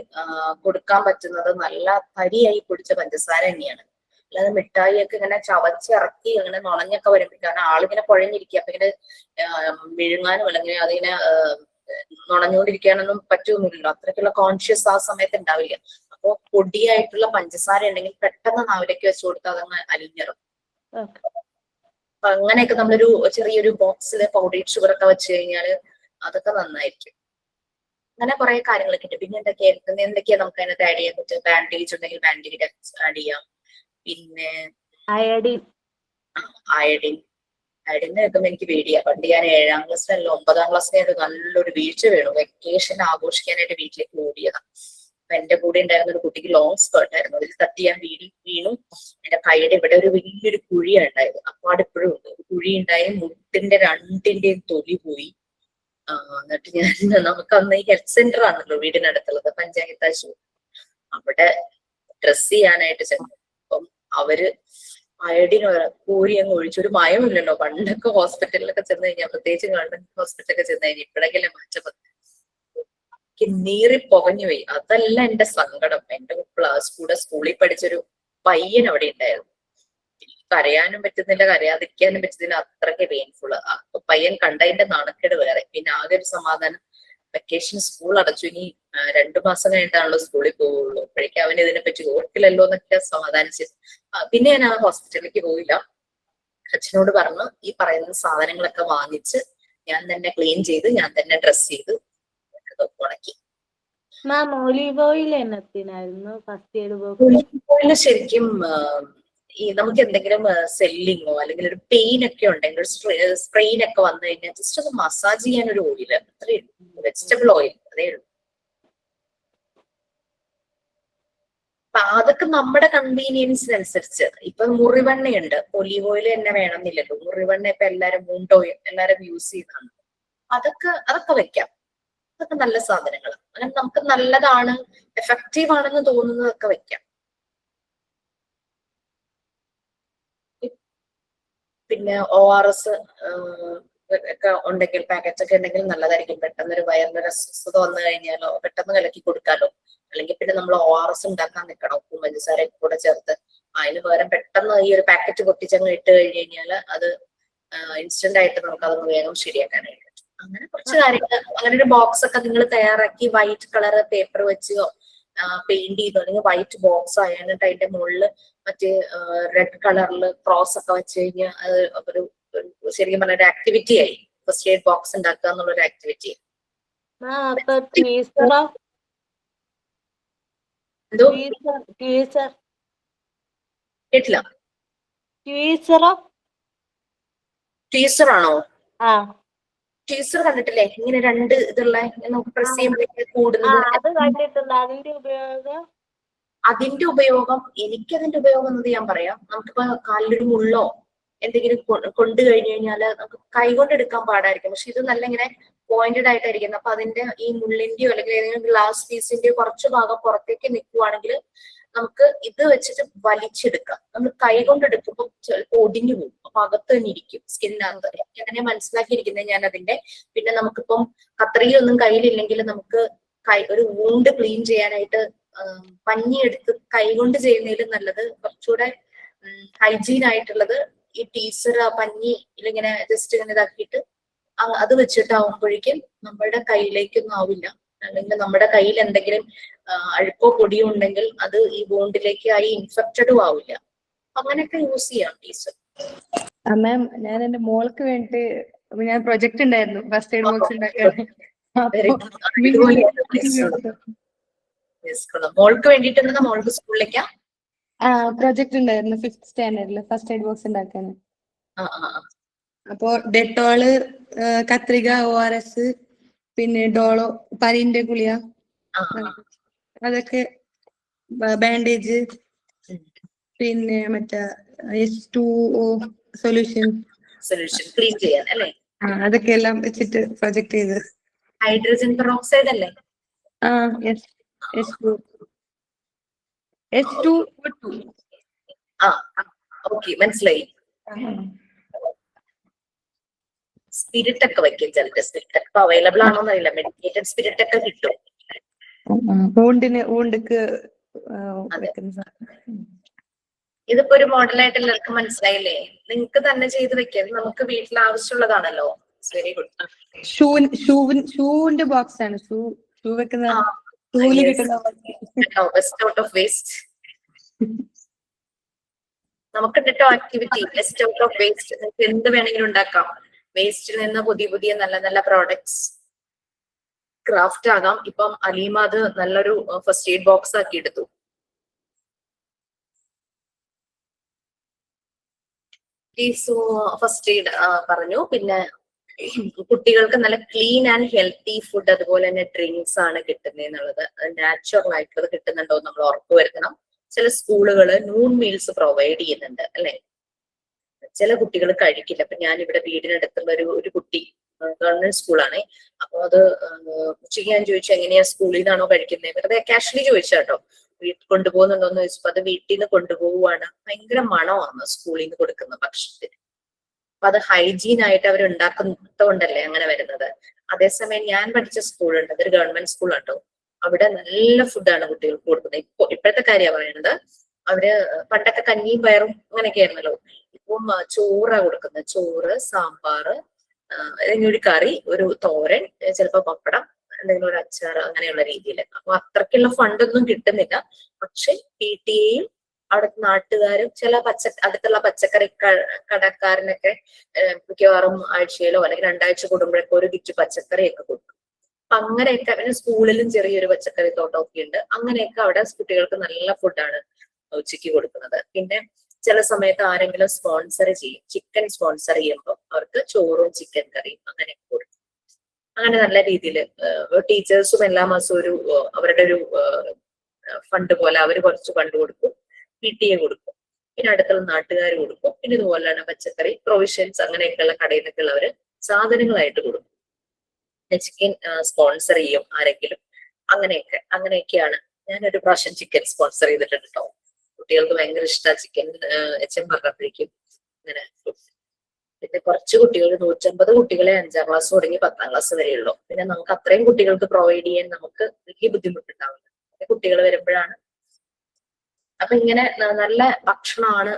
കൊടുക്കാൻ പറ്റുന്നത് നല്ല തരിയായി പൊടിച്ച പഞ്ചസാര തന്നെയാണ്. അല്ലാതെ മിഠായി ഒക്കെ ഇങ്ങനെ ചവച്ചിറക്കി അങ്ങനെ നുണഞ്ഞൊക്കെ വരുമ്പോൾ, കാരണം ആളിങ്ങനെ കുഴഞ്ഞിരിക്കുക, അപ്പൊ ഇങ്ങനെ വിഴുങ്ങാനും അല്ലെങ്കിൽ അതിങ്ങനെ നുണഞ്ഞുകൊണ്ടിരിക്കാനൊന്നും പറ്റുമൊന്നുമില്ലല്ലോ. അത്രയ്ക്കുള്ള കോൺഷ്യസ് ആ സമയത്ത് ഉണ്ടാവില്ല. അപ്പൊ പൊടിയായിട്ടുള്ള പഞ്ചസാര ഉണ്ടെങ്കിൽ പെട്ടെന്ന് നാവിലേക്ക് വെച്ചു കൊടുത്താൽ അതങ്ങ് അലിഞ്ഞിറും. അപ്പൊ അങ്ങനെയൊക്കെ നമ്മളൊരു ചെറിയൊരു ബോക്സിൽ പൗഡേഡ് ഷുഗർ ഒക്കെ വെച്ച് കഴിഞ്ഞാൽ അതൊക്കെ നന്നായിരിക്കും. അങ്ങനെ കുറെ കാര്യങ്ങളൊക്കെ ഉണ്ട്. പിന്നെ എന്തൊക്കെയാ നമുക്ക് അതിനകത്ത് ആഡ് ചെയ്യാൻ പറ്റും? ബാൻഡേജ് ഉണ്ടെങ്കിൽ ബാൻഡേജ് ആഡ് ചെയ്യാം. പിന്നെ അയഡിൻ അയഡിനെ വെക്കുമ്പോൾ എനിക്ക് പേടിയാ. പണ്ട് ഞാൻ 7ാം ക്ലാസ്സിലല്ല 9ാം ക്ലാസ്സിലായിട്ട് നല്ലൊരു വീഴ്ച വീണു. വെക്കേഷൻ ആഘോഷിക്കാനായിട്ട് വീട്ടിലേക്ക് ഓടിയതാ. അപ്പൊ എന്റെ കൂടെ ഉണ്ടായിരുന്ന ഒരു കുട്ടിക്ക് ലോങ് സ്കേർട്ട് ആയിരുന്നു. അതിൽ തട്ടി ഞാൻ വീണു. എന്റെ കൈയുടെ ഇവിടെ ഒരു വലിയൊരു കുഴിയാണ് ഉണ്ടായത്. അപ്പാട് ഇപ്പോഴും ഉണ്ട്. ഒരു കുഴി ഉണ്ടായി, മുട്ടിന്റെ രണ്ടിന്റെയും തൊലി പോയി. എന്നിട്ട് ഞാൻ നമുക്ക് അന്ന് ഈ ഹെൽത്ത് സെന്റർ ആണല്ലോ വീടിനടുത്തുള്ളത്, പഞ്ചായത്ത് ആശുപത്രി. അവിടെ ഡ്രസ് ചെയ്യാനായിട്ട് ചെന്നു. അപ്പം അവര് അയഡിൻ കോരി അങ്ങ് ഒഴിച്ചു. ഒരു മയമില്ലല്ലോ. പണ്ടൊക്കെ ഹോസ്പിറ്റലിലൊക്കെ ചെന്ന് കഴിഞ്ഞാൽ, പ്രത്യേകിച്ച് ഗവൺമെന്റ് ഹോസ്പിറ്റലൊക്കെ ചെന്ന് കഴിഞ്ഞാൽ ഇപ്പോഴെങ്കിലും മാറ്റം നീറി പുകഞ്ഞു പോയി. അതല്ല എന്റെ സങ്കടം. എന്റെ സ്കൂളിൽ പഠിച്ചൊരു പയ്യൻ അവിടെ ഉണ്ടായിരുന്നു. കരയാനും പറ്റുന്നില്ല, കരയാതിരിക്കാനും പറ്റുന്നില്ല, അത്രയ്ക്ക് പെയിൻഫുൾ. അപ്പൊ പയ്യൻ കണ്ടതിന്റെ നാണക്കേട് വേറെ. പിന്നെ ആകെ ഒരു സമാധാനം, വെക്കേഷൻ സ്കൂൾ അടച്ചു, ഇനി 2 മാസം കഴിഞ്ഞിട്ടാണല്ലോ സ്കൂളിൽ പോവുള്ളൂ, അപ്പോഴേക്കും അവന് ഇതിനെപ്പറ്റി ഓർക്കില്ലല്ലോ എന്നൊക്കെ സമാധാനിച്ച്. പിന്നെ ഞാൻ ആ ഹോസ്പിറ്റലിലേക്ക് പോയില്ല. അച്ഛനോട് പറഞ്ഞു ഈ പറയുന്ന സാധനങ്ങളൊക്കെ വാങ്ങിച്ച് ഞാൻ തന്നെ ക്ലീൻ ചെയ്ത് ഞാൻ തന്നെ ഡ്രസ് ചെയ്ത് ഉണക്കി. മാം ഒലീവ് ഓയിൽ എന്നത്തിനായിരുന്നു first aid box? Olive oil ശരിക്കും ഈ നമുക്ക് എന്തെങ്കിലും സെല്ലിങ്ങോ അല്ലെങ്കിൽ ഒരു പെയിൻ ഒക്കെ ഉണ്ടെങ്കിൽ, സ്ട്രെയിൻ ഒക്കെ വന്നു കഴിഞ്ഞാൽ ജസ്റ്റ് ഒന്ന് മസാജ് ചെയ്യാൻ ഒരു ഓയിൽ, അത്രയേ ഉള്ളൂ. വെജിറ്റബിൾ ഓയിൽ, അതേ ഉള്ളൂ. അപ്പൊ അതൊക്കെ നമ്മുടെ കൺവീനിയൻസിനനുസരിച്ച്. ഇപ്പൊ മുറിവെണ്ണയുണ്ട്, ഒലീവ് ഓയിൽ തന്നെ വേണമെന്നില്ലല്ലോ. മുറിവെണ്ണ ഇപ്പൊ എല്ലാരും മൂണ്ട് ഓയിൽ എല്ലാരും യൂസ് ചെയ്യുന്നതാണ്. അതൊക്കെ വെക്കാം. അതൊക്കെ നല്ല സാധനങ്ങൾ. അങ്ങനെ നമുക്ക് നല്ലതാണ്, എഫക്റ്റീവ് ആണെന്ന് തോന്നുന്നതൊക്കെ വെക്കാം. പിന്നെ ORS ഒക്കെ ഉണ്ടെങ്കിൽ, പാക്കറ്റ് ഒക്കെ ഉണ്ടെങ്കിൽ നല്ലതായിരിക്കും. പെട്ടെന്നൊരു വയറിനൊരു അസ്വസ്ഥത വന്നു കഴിഞ്ഞാലോ പെട്ടെന്ന് കലക്കി കൊടുക്കാലോ. അല്ലെങ്കിൽ പിന്നെ നമ്മൾ ORS ഉണ്ടാക്കാൻ നിൽക്കണം, ഉപ്പും പഞ്ചസാരയും കൂടെ ചേർത്ത്. അതിന് പകരം പെട്ടെന്ന് ഈ ഒരു പാക്കറ്റ് പൊട്ടിച്ചങ്ങ് ഇട്ട് കഴിഞ്ഞ് കഴിഞ്ഞാൽ അത് ഇൻസ്റ്റന്റ് ആയിട്ട് നമുക്ക് അതൊന്ന് വേഗം ശരിയാക്കാനായിട്ട് പറ്റും. അങ്ങനെ കുറച്ച് കാര്യങ്ങൾ. അങ്ങനെ ഒരു ബോക്സ് ഒക്കെ നിങ്ങൾ തയ്യാറാക്കി വൈറ്റ് കളർ പേപ്പർ വെച്ചോ പെയിന്റ് ചെയ്തോ, അല്ലെങ്കിൽ വൈറ്റ് ബോക്സ് ആയിട്ട് അതിന്റെ മുകളിൽ മറ്റേ റെഡ് കളറിൽ ക്രോസ് ഒക്കെ വെച്ച് കഴിഞ്ഞാൽ അത് ഒരു ശരിക്കും പറഞ്ഞ ഒരു ആക്ടിവിറ്റി ആയി. ഫസ്റ്റ് എയ്ഡ് ബോക്സ് ഉണ്ടാക്കുക എന്നുള്ളൊരു ആക്ടിവിറ്റി. കേട്ടില്ല. ടീസർ ആണോ? ടീസർ കണ്ടിട്ടില്ലേ? ഇങ്ങനെ 2 ഇതുള്ള നമുക്ക് പ്രസ് ചെയ്യുമ്പോഴേക്ക് കൂടുന്നത്. അതിന്റെ ഉപയോഗം എനിക്കതിന്റെ ഉപയോഗം എന്നത് ഞാൻ പറയാം. നമുക്കിപ്പോ കാലിലൊരു മുള്ളോ എന്തെങ്കിലും കൊണ്ടു കഴിഞ്ഞു കഴിഞ്ഞാല് നമുക്ക് കൈകൊണ്ട് എടുക്കാൻ പാടായിരിക്കും. പക്ഷെ ഇത് നല്ല ഇങ്ങനെ പോയിന്റഡ് ആയിട്ടായിരിക്കും. അപ്പൊ അതിന്റെ ഈ മുള്ളിന്റെയോ അല്ലെങ്കിൽ ഏതെങ്കിലും ഗ്ലാസ് പീസിന്റെയോ കുറച്ച് ഭാഗം പുറത്തേക്ക് നിൽക്കുവാണെങ്കിൽ നമുക്ക് ഇത് വെച്ചിട്ട് വലിച്ചെടുക്കാം. നമ്മൾ കൈ കൊണ്ട് എടുക്കുമ്പോൾ ചിലപ്പോൾ ഒടിഞ്ഞു പോകും. അപ്പൊ അകത്ത് തന്നെ ഇരിക്കും സ്കിന്നിനകത്ത്. അങ്ങനെ മനസ്സിലാക്കിയിരിക്കുന്നത് ഞാൻ അതിന്റെ. പിന്നെ നമുക്കിപ്പം കത്രികയൊന്നും കയ്യിലില്ലെങ്കിൽ നമുക്ക് ഒരു വൂണ്ട് ക്ലീൻ ചെയ്യാനായിട്ട് പഞ്ഞി എടുത്ത് കൈകൊണ്ട് ചെയ്യുന്നതിലും നല്ലത്, കുറച്ചുകൂടെ ഹൈജീൻ ആയിട്ടുള്ളത് ഈ ടീസർ പഞ്ഞി ഇങ്ങനെ ജസ്റ്റ് ഇങ്ങനെ ഇതാക്കിയിട്ട് അത് വെച്ചിട്ടാവുമ്പോഴേക്കും നമ്മളുടെ കയ്യിലേക്കൊന്നും ആവില്ല. അല്ലെങ്കിൽ നമ്മുടെ കയ്യിൽ എന്തെങ്കിലും അഴുക്കോ പൊടിയോ ഉണ്ടെങ്കിൽ അത് ഈ വൂണ്ടിലേക്ക് ആയി ഇൻഫെക്റ്റഡും ആവില്ല. അങ്ങനെയൊക്കെ യൂസ് ചെയ്യാം ടീസർ. മാം, ഞാൻ എന്റെ മോൾക്ക് വേണ്ടി ഞാൻ പ്രൊജക്ട് ഉണ്ടായിരുന്നു ഫസ്റ്റ് എയ്ഡ് ബോക്സ് ഉണ്ടാക്കാൻ. മോൾക്ക് വേണ്ടിട്ട് മോൾക്ക് സ്കൂളിലേക്കാ പ്രൊജക്ട് ഉണ്ടായിരുന്നു 5th സ്റ്റാൻഡേർഡില് ഫസ്റ്റ് എയ്ഡ് ബോക്സ് ഉണ്ടാക്കാൻ. അപ്പോ ഡെറ്റോള്, കത്രിക, ORS, പിന്നെ ഡോളോ, പനിന്റെ ഗുളിക, അതൊക്കെ, ബാൻഡേജ്, പിന്നെ മറ്റേ H2O സൊല്യൂഷൻ ക്ലീൻ ചെയ്യാൻ അല്ലേ? അതൊക്കെ എല്ലാം വെച്ചിട്ട് പ്രൊജക്ട് ചെയ്ത്. ഹൈഡ്രജൻ പെറോക്സൈഡ് അല്ലേ? H2O2. ഓക്കെ, മനസ്സിലായി. സ്പിരിറ്റ് ഒക്കെ വയ്ക്കും ചിലര്. സ്പിരിറ്റ് ഒക്കെ അവൈലബിൾ ആണോ എന്നറിയില്ല. മെഡിക്കേറ്റഡ് സ്പിരിറ്റ് ഒക്കെ കിട്ടും. ഊണ്ടിക്ക് ഇതിപ്പോ ഒരു മോഡലായിട്ട് എല്ലാവർക്കും മനസ്സിലായില്ലേ? നിങ്ങൾക്ക് തന്നെ ചെയ്ത് വെക്കാം. നമുക്ക് വീട്ടിൽ ആവശ്യമുള്ളതാണല്ലോ. Very good. ഷൂവിന്റെ ബോക്സ് ആണ്. ഷൂ വെക്കുന്ന ബെസ്റ്റ് ഔട്ട് ഓഫ് വേസ്റ്റ്. നമുക്ക് കേട്ടോ activity best out of waste. നിങ്ങൾക്ക് എന്ത് വേണമെങ്കിലും ഉണ്ടാക്കാം. വേസ്റ്റിൽ നിന്ന് പുതിയ പുതിയ നല്ല നല്ല പ്രോഡക്ട്സ് ക്രാഫ്റ്റ് ആകാം. ഇപ്പം അലീമ അത് നല്ലൊരു ഫസ്റ്റ് എയ്ഡ് ബോക്സ് ആക്കി എടുത്തു. സോ ഫസ്റ്റ് എയ്ഡ് പറഞ്ഞു. പിന്നെ കുട്ടികൾക്ക് നല്ല ക്ലീൻ ആൻഡ് ഹെൽത്തി ഫുഡ് അതുപോലെ തന്നെ ഡ്രിങ്ക്സ് ആണ് കിട്ടുന്നത് എന്നുള്ളത് നാച്ചുറൽ ആയിട്ടുള്ളത് കിട്ടുന്നുണ്ടോ എന്ന് നമ്മൾ ഉറപ്പുവരുത്തണം. ചില സ്കൂളുകൾ നൂൺ മീൽസ് പ്രൊവൈഡ് ചെയ്യുന്നുണ്ട് അല്ലെ. ചില കുട്ടികൾ കഴിക്കില്ല. അപ്പൊ ഞാൻ ഇവിടെ വീടിനടുത്തുള്ള ഒരു കുട്ടി ഗവൺമെന്റ് സ്കൂളാണ്. അപ്പൊ അത് ഉച്ചയ്ക്ക് ഞാൻ ചോദിച്ചു എങ്ങനെയാ സ്കൂളിൽ നിന്നാണോ കഴിക്കുന്നത്, വെറുതെ കാഷ്വലി ചോദിച്ചാട്ടോ വീട്ടിൽ കൊണ്ടുപോകുന്നുണ്ടോന്ന് ചോദിച്ചപ്പോ അത് വീട്ടിൽ നിന്ന് കൊണ്ടുപോകുവാണ്. ഭയങ്കര മണമാണ് സ്കൂളിൽ നിന്ന് കൊടുക്കുന്ന ഭക്ഷണത്തിന്. അപ്പൊ അത് ഹൈജീൻ ആയിട്ട് അവർ ഉണ്ടാക്കുന്നതുകൊണ്ടല്ലേ അങ്ങനെ വരുന്നത്. അതേസമയം ഞാൻ പഠിച്ച സ്കൂളുണ്ട്, അതൊരു ഗവൺമെന്റ് സ്കൂൾ കേട്ടോ. അവിടെ നല്ല ഫുഡാണ് കുട്ടികൾക്ക് കൊടുക്കുന്നത്. ഇപ്പോഴത്തെ കാര്യമാണ് പറയുന്നത്. അവര് പണ്ടൊക്കെ കഞ്ഞിയും പയറും അങ്ങനെയൊക്കെ ആയിരുന്നല്ലോ. ഇപ്പം ചോറാ കൊടുക്കുന്നത്. ചോറ്, സാമ്പാറ്, ഏതെങ്കിലും ഒരു കറി, ഒരു തോരൻ, ചിലപ്പോ പപ്പടം, എന്തെങ്കിലും ഒരു അച്ചാർ, അങ്ങനെയുള്ള രീതിയിൽ. അപ്പൊ അത്രയ്ക്കുള്ള ഫണ്ടൊന്നും കിട്ടുന്നില്ല. പക്ഷെ PTA-യും അവിടുത്തെ നാട്ടുകാരും ചില അടുത്തുള്ള പച്ചക്കറി കടക്കാരനൊക്കെ മിക്കവാറും ആഴ്ചയിലോ അല്ലെങ്കിൽ 2 ആഴ്ച കൂടുമ്പോഴൊക്കെ ഒരു കിറ്റ് പച്ചക്കറിയൊക്കെ കൊടുക്കും. അപ്പൊ അങ്ങനെയൊക്കെ പിന്നെ സ്കൂളിലും ചെറിയൊരു പച്ചക്കറി തോട്ടമൊക്കെ ഉണ്ട്. അങ്ങനെയൊക്കെ അവിടെ കുട്ടികൾക്ക് നല്ല ഫുഡാണ് ഉച്ചയ്ക്ക് കൊടുക്കുന്നത്. പിന്നെ ചില സമയത്ത് ആരെങ്കിലും സ്പോൺസർ ചെയ്യും, ചിക്കൻ സ്പോൺസർ ചെയ്യുമ്പോൾ അവർക്ക് ചോറും ചിക്കൻ കറിയും അങ്ങനെ കൊടുക്കും. അങ്ങനെ നല്ല രീതിയിൽ ടീച്ചേഴ്സും എല്ലാ മാസവും അവരുടെ ഒരു ഫണ്ട് പോലെ അവർ കുറച്ച് ഫണ്ട് കൊടുക്കും, PTA കൊടുക്കും, പിന്നെ അടുത്തുള്ള നാട്ടുകാർ കൊടുക്കും. പിന്നെ ഇതുപോലെയാണ് പച്ചക്കറി പ്രൊവിഷൻസ് അങ്ങനെയൊക്കെയുള്ള കടയിൽ നിന്നൊക്കെയുള്ള അവര് സാധനങ്ങളായിട്ട് കൊടുക്കും. ചിക്കൻ സ്പോൺസർ ചെയ്യും ആരെങ്കിലും. അങ്ങനെയൊക്കെയാണ്. ഞാനൊരു പ്രാവശ്യം ചിക്കൻ സ്പോൺസർ ചെയ്തിട്ടുണ്ട് കേട്ടോ. കുട്ടികൾക്ക് ഭയങ്കര ഇഷ്ടമാണ് ചിക്കൻ. HM പറഞ്ഞപ്പോഴേക്കും അങ്ങനെ. പിന്നെ കുറച്ച് കുട്ടികൾ 150 കുട്ടികളെ 5ാം ക്ലാസ് തുടങ്ങി 10ാം ക്ലാസ് വരെയുള്ളൂ. പിന്നെ നമുക്ക് അത്രയും കുട്ടികൾക്ക് പ്രൊവൈഡ് ചെയ്യാൻ നമുക്ക് വലിയ ബുദ്ധിമുട്ടുണ്ടാവില്ല. കുട്ടികൾ വരുമ്പോഴാണ്. അപ്പൊ ഇങ്ങനെ നല്ല ഭക്ഷണമാണ്.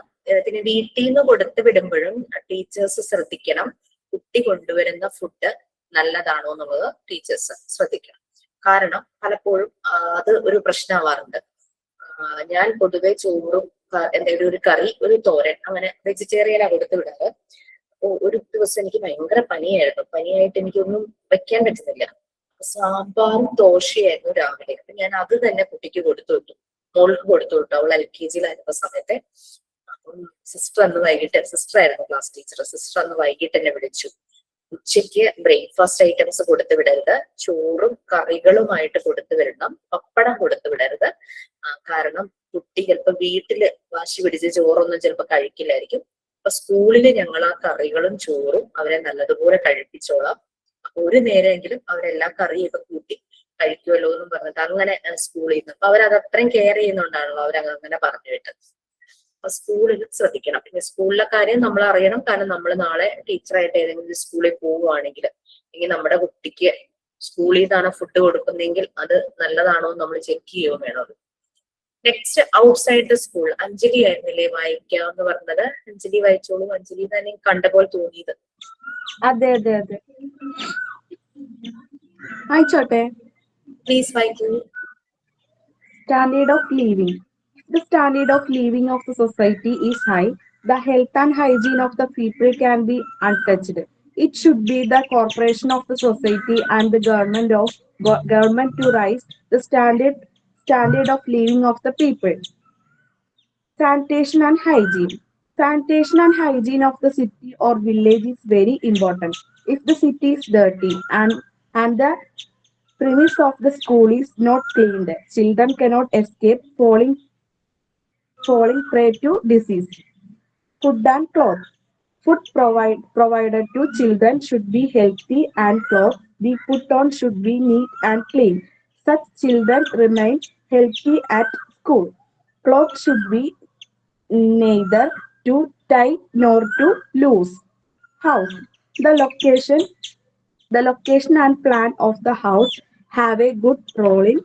പിന്നെ വീട്ടിൽ നിന്ന് കൊടുത്തു വിടുമ്പോഴും ടീച്ചേഴ്സ് ശ്രദ്ധിക്കണം, കുട്ടി കൊണ്ടുവരുന്ന ഫുഡ് നല്ലതാണോ എന്നുള്ളത് ടീച്ചേഴ്സ് ശ്രദ്ധിക്കണം. കാരണം പലപ്പോഴും അത് ഒരു പ്രശ്നമാവാറുണ്ട്. ഞാൻ പൊതുവെ ചോറും എന്തെങ്കിലും ഒരു കറി, ഒരു തോരൻ, അങ്ങനെ വെജിറ്റേറിയനാ കൊടുത്തു വിടാറ്. ഒരു ദിവസം എനിക്ക് ഭയങ്കര പനിയായിരുന്നു. പനിയായിട്ട് എനിക്കൊന്നും വെക്കാൻ പറ്റുന്നില്ല. സാമ്പാറും ദോശയായിരുന്നു രാവിലെ. അപ്പൊ ഞാൻ അത് തന്നെ കുട്ടിക്ക് കൊടുത്തു വിട്ടു, മോൾക്ക് കൊടുത്തു വിട്ടു. അവൾ LKG-യിലായിരുന്ന സമയത്തെ. അപ്പം സിസ്റ്റർ ആയിരുന്നു ക്ലാസ് ടീച്ചർ. സിസ്റ്റർ അന്ന് വൈകിട്ട് എന്നെ വിളിച്ചു. ഉച്ചയ്ക്ക് ബ്രേക്ക്ഫാസ്റ്റ് ഐറ്റംസ് കൊടുത്തു വിടരുത്, ചോറും കറികളുമായിട്ട് കൊടുത്തു വിടണം, പപ്പടം കൊടുത്തു വിടരുത്. കാരണം കുട്ടി ചിലപ്പോ വീട്ടില് വാശി പിടിച്ച് ചോറൊന്നും ചിലപ്പോ കഴിക്കില്ലായിരിക്കും. അപ്പൊ സ്കൂളില് ഞങ്ങൾ ആ കറികളും ചോറും അവരെ നല്ലതുപോലെ കഴിപ്പിച്ചോളാം. അപ്പൊ ഒരു നേരമെങ്കിലും അവരെല്ലാ കറിയൊക്കെ കൂട്ടി കഴിക്കുമല്ലോ എന്നും പറഞ്ഞിട്ട് അങ്ങനെ സ്കൂളിൽ നിന്ന്. അപ്പൊ അവരത് അത്രയും കെയർ ചെയ്യുന്നുണ്ടാണല്ലോ അവരങ്ങനെ പറഞ്ഞു വിട്ടത്. അപ്പൊ സ്കൂളിൽ ശ്രദ്ധിക്കണം. പിന്നെ സ്കൂളിലെ കാര്യം നമ്മൾ അറിയണം. കാരണം നമ്മൾ നാളെ ടീച്ചറായിട്ട് ഏതെങ്കിലും സ്കൂളിൽ പോവുകയാണെങ്കിൽ, അല്ലെങ്കിൽ നമ്മുടെ കുട്ടിക്ക് സ്കൂളിൽ നിന്നാണ് ഫുഡ് കൊടുക്കുന്നതെങ്കിൽ അത് നല്ലതാണോ നമ്മൾ ചെക്ക് ചെയ്യുകയും വേണം. Next outside the school. Anjali ആയിരുന്നില്ലേ വായിക്കാന്ന് പറഞ്ഞത്? അഞ്ജലി വായിച്ചോളൂ. അഞ്ജലി തന്നെ കണ്ട പോലെ തോന്നിയത്. അതെ അതെ അതെ, വായിച്ചോട്ടെ. പ്ലീസ് വായിക്കൂ. Standard of living. The standard of living of the society is high. The health and hygiene of the people can be untouched. It should be the corporation of the society and the government to raise the standard of living of the people. Sanitation and hygiene. Sanitation and hygiene of the city or village is very important. If the city is dirty and the premise of the school is not cleaned, children cannot escape falling prey to disease. Food and clothes. Food provided to children should be healthy and clothes we put on should be neat and clean. Such children remain healthy at school. Clothes should be neither too tight nor too loose. House. The location and plan of the house have a good role in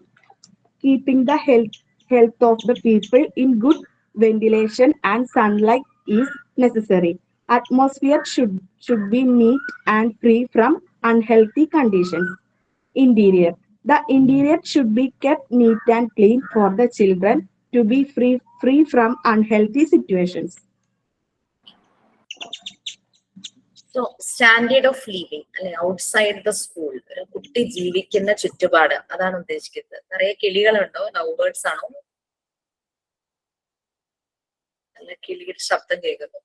keeping the health of the people in good ventilation and sunlight is necessary. Atmosphere should be neat and free from unhealthy conditions. Interior. The interior should be kept neat and clean for the children to be free from unhealthy situations. So standard of living അല്ലെ, ഔട്ട്സൈഡ് ദ സ്കൂൾ. ഒരു കുട്ടി ജീവിക്കുന്ന ചുറ്റുപാട്, അതാണ് ഉദ്ദേശിക്കുന്നത്. നിറയെ കിളികളുണ്ടോ? ലവ് ബേർഡ്സ് ആണോ? നല്ല കിളിയുടെ ശബ്ദം കേൾക്കുന്നു.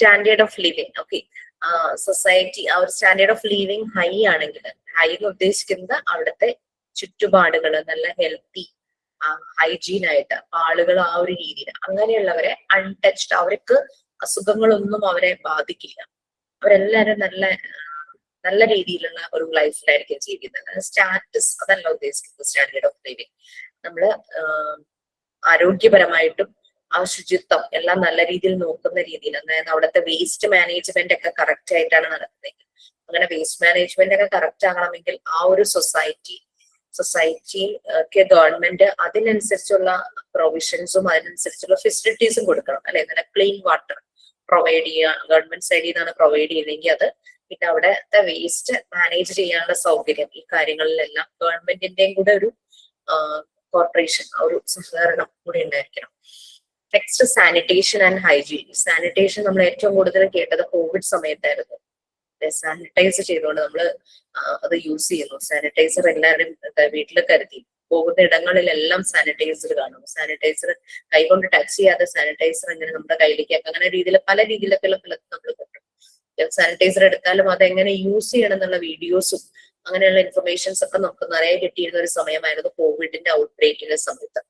Standard of living. Okay, society ആ ഒരു സ്റ്റാൻഡേർഡ് ഓഫ് ലിവിങ് ഹൈ ആണെങ്കിൽ, ഹൈ എന്ന് ഉദ്ദേശിക്കുന്നത് അവിടുത്തെ ചുറ്റുപാടുകൾ നല്ല ഹെൽത്തി ഹൈജീൻ ആയിട്ട് ആളുകൾ ആ ഒരു രീതിയിൽ, അങ്ങനെയുള്ളവരെ അൺടച്ച്ഡ്, അവർക്ക് അസുഖങ്ങളൊന്നും അവരെ ബാധിക്കില്ല, അവരെല്ലാരും നല്ല രീതിയിലുള്ള ഒരു ലൈഫിലായിരിക്കും ജീവിക്കുന്നത്. സ്റ്റാറ്റസ് അതല്ല ഉദ്ദേശിക്കുന്നത് സ്റ്റാൻഡേർഡ് ഓഫ് ലിവിങ്. നമ്മള് ആരോഗ്യപരമായിട്ടും ആ ശുചിത്വം എല്ലാം നല്ല രീതിയിൽ നോക്കുന്ന രീതിയിൽ, അതായത് അവിടുത്തെ വേസ്റ്റ് മാനേജ്മെന്റ് ഒക്കെ കറക്റ്റ് ആയിട്ടാണ് നടത്തുന്നത്. അങ്ങനെ വേസ്റ്റ് മാനേജ്മെന്റ് ഒക്കെ കറക്റ്റ് ആകണമെങ്കിൽ ആ ഒരു സൊസൈറ്റിയിൽ ഒക്കെ ഗവൺമെന്റ് അതിനനുസരിച്ചുള്ള പ്രൊവിഷൻസും അതിനനുസരിച്ചുള്ള ഫെസിലിറ്റീസും കൊടുക്കണം, അല്ലെ? നല്ല ക്ലീൻ വാട്ടർ പ്രൊവൈഡ് ചെയ്യുക, ഗവൺമെന്റ് സൈഡിൽ നിന്നാണ് പ്രൊവൈഡ് ചെയ്യുന്നതെങ്കിൽ അത്, പിന്നെ അവിടുത്തെ വേസ്റ്റ് മാനേജ് ചെയ്യാനുള്ള സൗകര്യം, ഈ കാര്യങ്ങളിലെല്ലാം ഗവൺമെന്റിന്റെയും കൂടെ ഒരു കോർപ്പറേഷൻ, ഒരു സഹകരണം കൂടി ഉണ്ടായിരിക്കണം. Next sanitation and hygiene. Sanitation നമ്മൾ ഏറ്റവും കൂടുതൽ കേട്ടത് കോവിഡ് സമയത്തായിരുന്നു. സാനിറ്റൈസ് ചെയ്തുകൊണ്ട് നമ്മൾ അത് യൂസ് ചെയ്യുന്നു. സാനിറ്റൈസർ എല്ലാവരും വീട്ടിൽ കരുതി, പോകുന്ന ഇടങ്ങളിലെല്ലാം സാനിറ്റൈസർ കാണും. സാനിറ്റൈസർ കൈകൊണ്ട് ടച്ച് ചെയ്യാതെ സാനിറ്റൈസർ എങ്ങനെ നമ്മുടെ കയ്യിലേക്ക് ആക്കാം, അങ്ങനെ രീതിയിൽ പല രീതിയിലൊക്കെയുള്ള ഫലത്ത് നമ്മൾ കണ്ടു. സാനിറ്റൈസർ എടുത്താലും അതെങ്ങനെ യൂസ് ചെയ്യണം എന്നുള്ള വീഡിയോസും അങ്ങനെയുള്ള ഇൻഫർമേഷൻസ് ഒക്കെ നമുക്ക് നിറയെ കിട്ടിയിരുന്ന ഒരു സമയമായിരുന്നു കോവിഡിന്റെ ഔട്ട് ബ്രേക്കിന്റെ സമയത്ത്.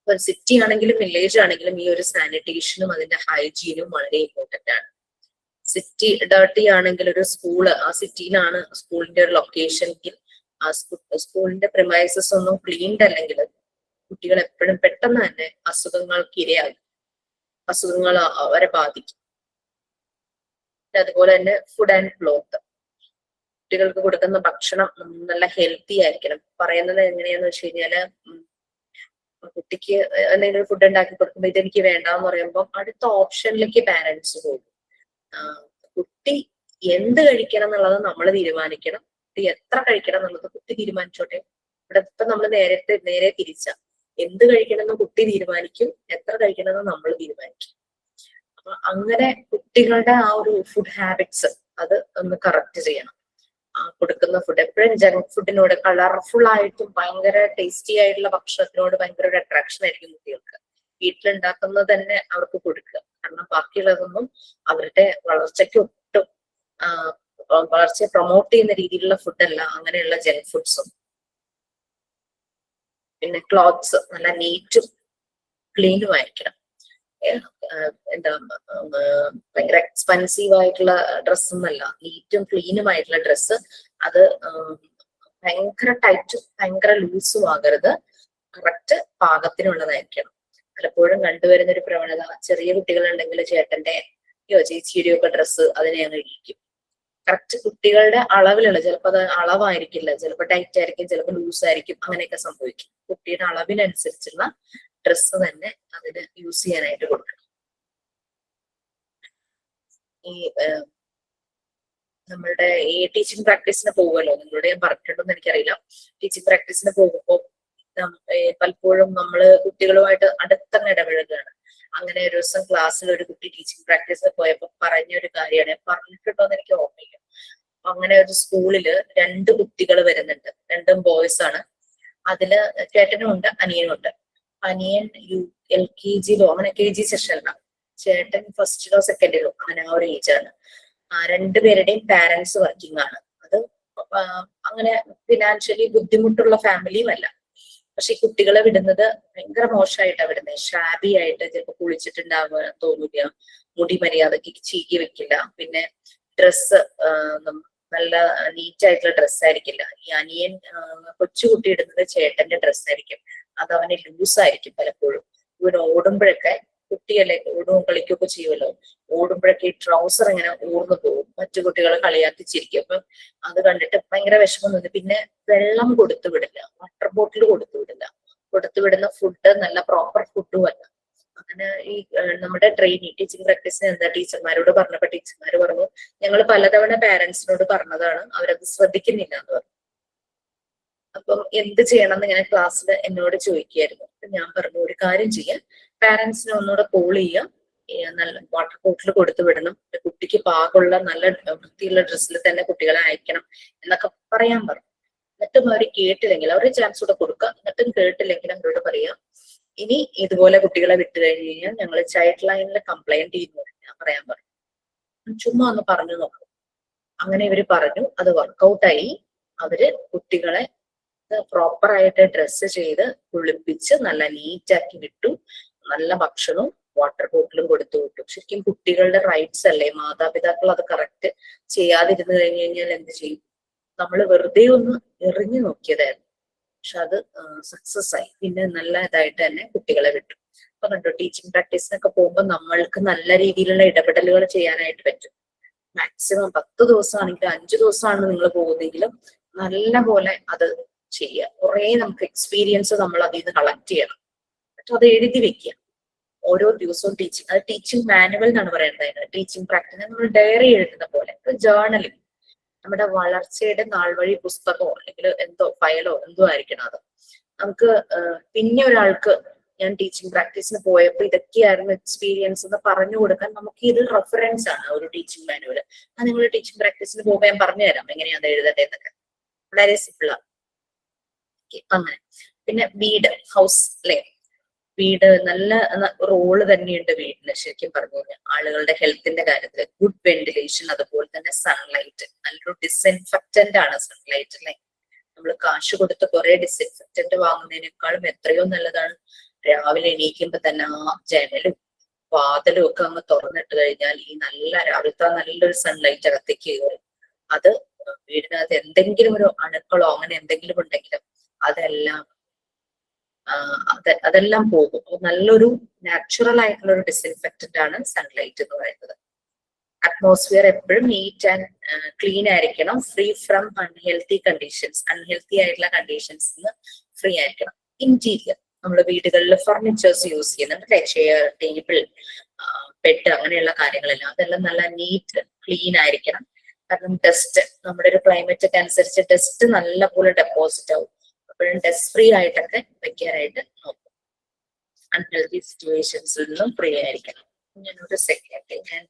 ഇപ്പൊ സിറ്റി ആണെങ്കിലും വില്ലേജ് ആണെങ്കിലും ഈ ഒരു സാനിറ്റേഷനും അതിന്റെ ഹൈജീനും വളരെ ഇമ്പോർട്ടന്റ് ആണ്. സിറ്റി ഡേർട്ടി ആണെങ്കിൽ ഒരു സ്കൂള്, ആ സിറ്റിയിലാണ് സ്കൂളിന്റെ ഒരു ലൊക്കേഷനെങ്കിൽ ആ സ്കൂളിന്റെ പ്രിമൈസസ് ഒന്നും ക്ലീൻഡ് അല്ലെങ്കിൽ കുട്ടികൾ എപ്പോഴും പെട്ടെന്ന് തന്നെ അസുഖങ്ങൾക്ക് ഇരയാകും, അസുഖങ്ങൾ അവരെ ബാധിക്കും. അതുപോലെ തന്നെ ഫുഡ് ആൻഡ് ക്ലോത്ത്, കുട്ടികൾക്ക് കൊടുക്കുന്ന ഭക്ഷണം നല്ല ഹെൽത്തി ആയിരിക്കണം. പറയുന്നത് എങ്ങനെയാന്ന് വെച്ച് കഴിഞ്ഞാല്, കുട്ടിക്ക് എന്തെങ്കിലും ഫുഡ് ഉണ്ടാക്കി കൊടുക്കുമ്പോൾ ഇതെനിക്ക് വേണ്ടാന്ന് പറയുമ്പോൾ അടുത്ത ഓപ്ഷനിലേക്ക് പാരന്റ്സ് പോകും. കുട്ടി എന്ത് കഴിക്കണം എന്നുള്ളത് നമ്മൾ തീരുമാനിക്കണം, കുട്ടി എത്ര കഴിക്കണം എന്നുള്ളത് കുട്ടി തീരുമാനിച്ചോട്ടെ. ഇവിടെ ഇപ്പൊ നമ്മൾ നേരെ തിരിച്ച, എന്ത് കഴിക്കണമെന്ന് കുട്ടി തീരുമാനിക്കും, എത്ര കഴിക്കണമെന്ന് നമ്മൾ തീരുമാനിക്കും. അപ്പൊ അങ്ങനെ കുട്ടികളുടെ ആ ഒരു ഫുഡ് ഹാബിറ്റ്സ് അത് ഒന്ന് കറക്റ്റ് ചെയ്യണം. കൊടുക്കുന്ന ഫുഡ് എപ്പോഴും ജങ്ക് ഫുഡിനോട്, കളർഫുൾ ആയിട്ടും ഭയങ്കര ടേസ്റ്റി ആയിട്ടുള്ള ഭക്ഷണത്തിനോട് ഭയങ്കര ഒരു അട്രാക്ഷൻ ആയിരിക്കും കുട്ടികൾക്ക്. വീട്ടിലുണ്ടാക്കുന്നത് തന്നെ അവർക്ക് കൊടുക്കുക, കാരണം ബാക്കിയുള്ളതൊന്നും അവരുടെ വളർച്ചയ്ക്ക് ഒട്ടും വളർച്ചയെ പ്രൊമോട്ട് ചെയ്യുന്ന രീതിയിലുള്ള ഫുഡല്ല അങ്ങനെയുള്ള ജങ്ക് ഫുഡ്സും. പിന്നെ ക്ലോത്ത്സ് നല്ല നീറ്റും ക്ലീനും ആയിരിക്കണം. എന്താ ഭയങ്കര എക്സ്പെൻസീവ് ആയിട്ടുള്ള ഡ്രസ്സൊന്നല്ല, നീറ്റും ക്ലീനും ആയിട്ടുള്ള ഡ്രസ്സ്. അത് ഭയങ്കര ടൈറ്റും ഭയങ്കര ലൂസും ആകരുത്, കറക്റ്റ് പാകത്തിനുള്ളതായിരിക്കണം. പലപ്പോഴും കണ്ടുവരുന്ന ഒരു പ്രവണത, ചെറിയ കുട്ടികളുണ്ടെങ്കിൽ ചേട്ടന്റെയോ ചേച്ചിയുടെയോ ഒക്കെ ഡ്രസ്സ് അതിനെ അങ്ങ് ഇടിക്കും. കറക്റ്റ് കുട്ടികളുടെ അളവിലുള്ള, ചിലപ്പോൾ അത് അളവായിരിക്കില്ല, ചിലപ്പോൾ ടൈറ്റ് ആയിരിക്കും, ചിലപ്പോൾ ലൂസ് ആയിരിക്കും, അങ്ങനെയൊക്കെ സംഭവിക്കും. കുട്ടിയുടെ അളവിനനുസരിച്ചുള്ള ഡ്രസ്സ് തന്നെ അതിന് യൂസ് ചെയ്യാനായിട്ട് കൊടുക്കണം. ഈ നമ്മളുടെ ഈ ടീച്ചിങ് പ്രാക്ടീസിന് പോകുമല്ലോ, നിങ്ങളോട് ഞാൻ പറഞ്ഞിട്ടുണ്ടോന്ന് എനിക്കറിയില്ല. ടീച്ചിങ് പ്രാക്ടീസിന് പോകുമ്പോൾ പലപ്പോഴും നമ്മള് കുട്ടികളുമായിട്ട് അടുത്തങ്ങ് ഇടപഴകുകയാണ്. അങ്ങനെ ഒരു ദിവസം ക്ലാസ്സിൽ ഒരു കുട്ടി ടീച്ചിങ് പ്രാക്ടീസിന് പോയപ്പോ പറഞ്ഞൊരു കാര്യമാണ്, പറഞ്ഞിട്ടുണ്ടോന്ന് എനിക്ക് ഓർമ്മയില്ല. അങ്ങനെ ഒരു സ്കൂളില് 2 കുട്ടികൾ വരുന്നുണ്ട്, 2 ബോയ്സ് ആണ്. അതില് ചേട്ടനും ഉണ്ട് അനിയനും ഉണ്ട്. അനിയൻ LKG-ലോ അങ്ങനെ KG സെഷനിലാണ്, ചേട്ടൻ ഫസ്റ്റിലോ സെക്കൻഡിലോ അങ്ങനെ ആ ഒരു ഏജാണ്. 2 പേരുടെയും പാരന്റ്സ് വർക്കിംഗ് ആണ്. അത് അങ്ങനെ ഫിനാൻഷ്യലി ബുദ്ധിമുട്ടുള്ള ഫാമിലിയും അല്ല. പക്ഷെ ഈ കുട്ടികളെ വിടുന്നത് ഭയങ്കര മോശമായിട്ടാണ് വിടുന്നത്. ഷാബി ആയിട്ട്, ചിലപ്പോൾ കുളിച്ചിട്ടുണ്ടാവുക തോന്നില്ല, മുടി മര്യാദക്ക് ചീകി വെക്കില്ല, പിന്നെ ഡ്രസ്സ് നല്ല നീറ്റ് ആയിട്ടുള്ള ഡ്രസ്സായിരിക്കില്ല. ഈ അനിയൻ കൊച്ചുകുട്ടി ഇടുന്നത് ചേട്ടന്റെ ഡ്രസ്സായിരിക്കും, അത് അവന് ലൂസായിരിക്കും. പലപ്പോഴും ഇവൻ ഓടുമ്പോഴൊക്കെ, കുട്ടിയല്ലേ ഓടും കളിക്കുകയൊക്കെ ചെയ്യുമല്ലോ, ഓടുമ്പോഴൊക്കെ ഈ ട്രൗസർ ഇങ്ങനെ ഊർന്നു പോകും, മറ്റു കുട്ടികളെ കളിയാക്കി ചിരിക്കും. അപ്പൊ അത് കണ്ടിട്ട് ഭയങ്കര വിഷമം തോന്നി. പിന്നെ വെള്ളം കൊടുത്തു വിടില്ല, വാട്ടർ ബോട്ടിൽ കൊടുത്തു വിടില്ല, കൊടുത്തു വിടുന്ന ഫുഡ് നല്ല പ്രോപ്പർ ഫുഡും അല്ല. അങ്ങനെ ഈ നമ്മുടെ ടീച്ചിങ് പ്രാക്ടീസിന് എന്താ ടീച്ചർമാരോട് പറഞ്ഞപ്പോ ടീച്ചർമാർ പറഞ്ഞു, ഞങ്ങൾ പലതവണ പാരന്റ്സിനോട് പറഞ്ഞതാണ്, അവരത് ശ്രദ്ധിക്കുന്നില്ല എന്ന് പറഞ്ഞു. അപ്പം എന്ത് ചെയ്യണം എന്ന് ഇങ്ങനെ ക്ലാസ്സിൽ എന്നോട് ചോദിക്കുകയായിരുന്നു. ഞാൻ പറഞ്ഞു, ഒരു കാര്യം ചെയ്യാം, പാരന്റ്സിനെ ഒന്നുകൂടെ കോൾ ചെയ്യാം, നല്ല വാട്ടർ ബോട്ടിൽ കൊടുത്തു വിടണം, കുട്ടിക്ക് പാകമുള്ള നല്ല വൃത്തിയുള്ള ഡ്രസ്സിൽ തന്നെ കുട്ടികളെ അയക്കണം എന്നൊക്കെ പറയാൻ പറഞ്ഞു. എന്നിട്ടും അവർ കേട്ടില്ലെങ്കിൽ അവരുടെ ചാൻസ് കൂടെ കൊടുക്കുക. എന്നിട്ടും കേട്ടില്ലെങ്കിൽ അവരോട് പറയാം, ഇനി ഇതുപോലെ കുട്ടികളെ വിട്ടു കഴിഞ്ഞ് കഴിഞ്ഞാൽ ഞങ്ങൾ ചൈൽഡ് ലൈനിൽ കംപ്ലൈന്റ് ചെയ്യുന്നു. പറയാൻ പറഞ്ഞു. ചുമ്മാ ഒന്ന് പറഞ്ഞു നോക്കും. അങ്ങനെ ഇവര് പറഞ്ഞു, അത് വർക്കൗട്ടായി. അവര് കുട്ടികളെ പ്രോപ്പർ ആയിട്ട് ഡ്രസ്സ് ചെയ്ത് കുളിപ്പിച്ച് നല്ല നീറ്റാക്കി വിട്ടു. നല്ല ഭക്ഷണവും വാട്ടർ ബോട്ടിലും കൊടുത്തു വിട്ടു. ശരിക്കും കുട്ടികളുടെ റൈറ്റ്സ് അല്ലേ? മാതാപിതാക്കൾ അത് കറക്റ്റ് ചെയ്യാതിരുന്നു കഴിഞ്ഞു കഴിഞ്ഞാൽ എന്ത് ചെയ്യും? നമ്മൾ വെറുതെ ഒന്ന് എറിഞ്ഞു നോക്കിയതായിരുന്നു, പക്ഷെ അത് സക്സസ് ആയി. പിന്നെ നല്ല ഇതായിട്ട് തന്നെ കുട്ടികളെ വിട്ടു. അപ്പൊ കണ്ടോ, ടീച്ചിങ് പ്രാക്ടീസിനൊക്കെ പോകുമ്പോൾ നമ്മൾക്ക് നല്ല രീതിയിലുള്ള ഇടപെടലുകൾ ചെയ്യാനായിട്ട് പറ്റും. മാക്സിമം 10 ദിവസമാണെങ്കിലും 5 ദിവസമാണ് നിങ്ങൾ പോകുന്നതെങ്കിലും നല്ല പോലെ അത് ചെയ്യുക. കുറെ നമുക്ക് എക്സ്പീരിയൻസ് നമ്മൾ അതിൽ നിന്ന് കളക്ട് ചെയ്യണം. എന്നിട്ട് അത് എഴുതി വെക്കുക. ഓരോ ദിവസവും അത് ടീച്ചിങ് മാനുവൽ എന്നാണ് പറയുന്നത്. ടീച്ചിങ് പ്രാക്ടീസ് നമ്മൾ ഡയറി എഴുതുന്ന പോലെ ജേർണലിംഗ്, നമ്മുടെ വളർച്ചയുടെ നാൾവഴി പുസ്തകമോ അല്ലെങ്കിൽ എന്തോ ഫയലോ എന്തോ ആയിരിക്കണം അത്. നമുക്ക് പിന്നെ ഒരാൾക്ക് ഞാൻ ടീച്ചിങ് പ്രാക്ടീസിന് പോയപ്പോൾ ഇതൊക്കെയായിരുന്നു എക്സ്പീരിയൻസ് എന്ന് പറഞ്ഞു കൊടുക്കാൻ നമുക്ക് ഇത് റെഫറൻസ് ആണ്, ഒരു ടീച്ചിങ് മാനുവൽ. അത് നിങ്ങൾ ടീച്ചിങ് പ്രാക്ടീസിന് പോകുമ്പോൾ ഞാൻ പറഞ്ഞു തരാം എങ്ങനെയാണ് എഴുതട്ടെ എന്നൊക്കെ. വളരെ സിമ്പിളാണ്. അങ്ങനെ പിന്നെ വീട്, ഹൗസ് അല്ലെ, വീട് നല്ല റോള് തന്നെയുണ്ട് വീടിന്. ശരിക്കും പറഞ്ഞു കഴിഞ്ഞാൽ ആളുകളുടെ ഹെൽത്തിന്റെ കാര്യത്തിൽ ഗുഡ് വെന്റിലേഷൻ, അതുപോലെ തന്നെ സൺലൈറ്റ്. നല്ലൊരു ഡിസ്ഇൻഫെക്റ്റന്റ് ആണ് സൺലൈറ്റ് അല്ലെ. നമ്മൾ കാശ് കൊടുത്ത് കുറെ ഡിസ്ഇൻഫെക്റ്റന്റ് വാങ്ങുന്നതിനേക്കാളും എത്രയോ നല്ലതാണ് രാവിലെ എണീക്കുമ്പോ തന്നെ ആ ജനലും വാതിലും ഒക്കെ അങ്ങ് തുറന്നിട്ട് കഴിഞ്ഞാൽ ഈ നല്ല രാവിലത്തെ നല്ലൊരു സൺലൈറ്റ് അകത്തേക്ക് കയറും. അത് വീടിനകത്ത് എന്തെങ്കിലും ഒരു അണുക്കളോ അങ്ങനെ എന്തെങ്കിലും ഉണ്ടെങ്കിലും അതെല്ലാം പോകും. നല്ലൊരു നാച്ചുറൽ ആയിട്ടുള്ള ഒരു ഡിസ്ഇൻഫെക്റ്റന്റ് ആണ് സൺലൈറ്റ് എന്ന് പറയുന്നത്. അറ്റ്മോസ്ഫിയർ എപ്പോഴും നീറ്റ് ആൻഡ് ക്ലീൻ ആയിരിക്കണം. Free from unhealthy conditions, unhealthy ആയിട്ടുള്ള കണ്ടീഷൻസ് ഫ്രീ ആയിരിക്കണം. ഇന്റീരിയർ, നമ്മുടെ വീടുകളിൽ ഫർണിച്ചേഴ്സ് യൂസ് ചെയ്യുന്നുണ്ട്, ചെയർ, ടേബിൾ, ബെഡ്, അങ്ങനെയുള്ള കാര്യങ്ങളെല്ലാം അതെല്ലാം നല്ല നീറ്റ് ക്ലീൻ ആയിരിക്കണം. കാരണം ഡസ്റ്റ്, നമ്മുടെ ഒരു ക്ലൈമറ്റ് ഒക്കെ അനുസരിച്ച് ഡസ്റ്റ് നല്ല പോലെ ഡെപ്പോസിറ്റ് ആവും. അപ്പോഴും ഡസ്റ്റ് ഫ്രീ ആയിട്ടൊക്കെ വെക്കാനായിട്ട് നോക്കും. അൺഹെൽത്തി സിറ്റുവേഷൻസിൽ നിന്നും ഫ്രീ ആയിരിക്കണം. ഞാനൊരു സെക്കൻഡ്, ഞാൻ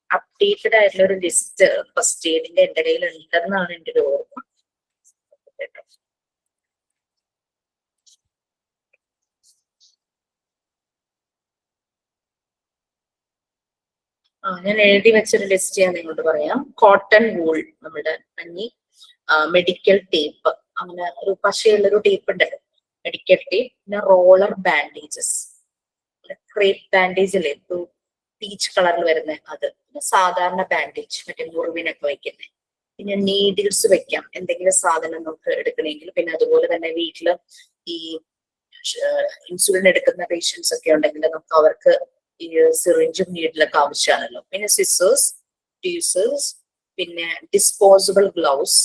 അപ്ഡേറ്റഡ് ആയിട്ടുള്ള ഒരു ലിസ്റ്റ് ഫസ്റ്റ് എയ്ഡിന്റെ എന്റെ കയ്യിൽ ഉണ്ടെന്നാണ് എൻ്റെ ഒരു ഓർമ്മ. ഞാൻ എഴുതി വെച്ചൊരു ലിസ്റ്റ് ഞാൻ നിങ്ങളോട് പറയാം. കോട്ടൺ വൂൾ, നമ്മുടെ പഞ്ഞി, മെഡിക്കൽ ടേപ്പ്, അങ്ങനെ ഒരു പശയുള്ളൊരു ടേപ്പ് ഉണ്ടല്ലോ, മെഡിക്കൽ ടേപ്പ്. പിന്നെ റോളർ ബാൻഡേജസ്, ക്രേപ്പ് ബാൻഡേജ് അല്ലേ, പീച്ച് കളറിൽ വരുന്ന അത്. പിന്നെ സാധാരണ ബാൻഡേജ്, മറ്റേ മുറിവിനൊക്കെ വയ്ക്കുന്നത്. പിന്നെ നീഡിൽസ് വെക്കാം എന്തെങ്കിലും സാധനം നമുക്ക് എടുക്കണമെങ്കിൽ. പിന്നെ അതുപോലെ തന്നെ വീട്ടില് ഈ ഇൻസുലിൻ എടുക്കുന്ന പേഷ്യൻസ് ഒക്കെ ഉണ്ടെങ്കിൽ നമുക്ക് അവർക്ക് ഈ സിറിഞ്ചും നീഡിലൊക്കെ ആവശ്യമാണല്ലോ. പിന്നെ സിസേഴ്സ്, ട്യൂസേഴ്സ്, പിന്നെ ഡിസ്പോസിബിൾ ഗ്ലൗസ്,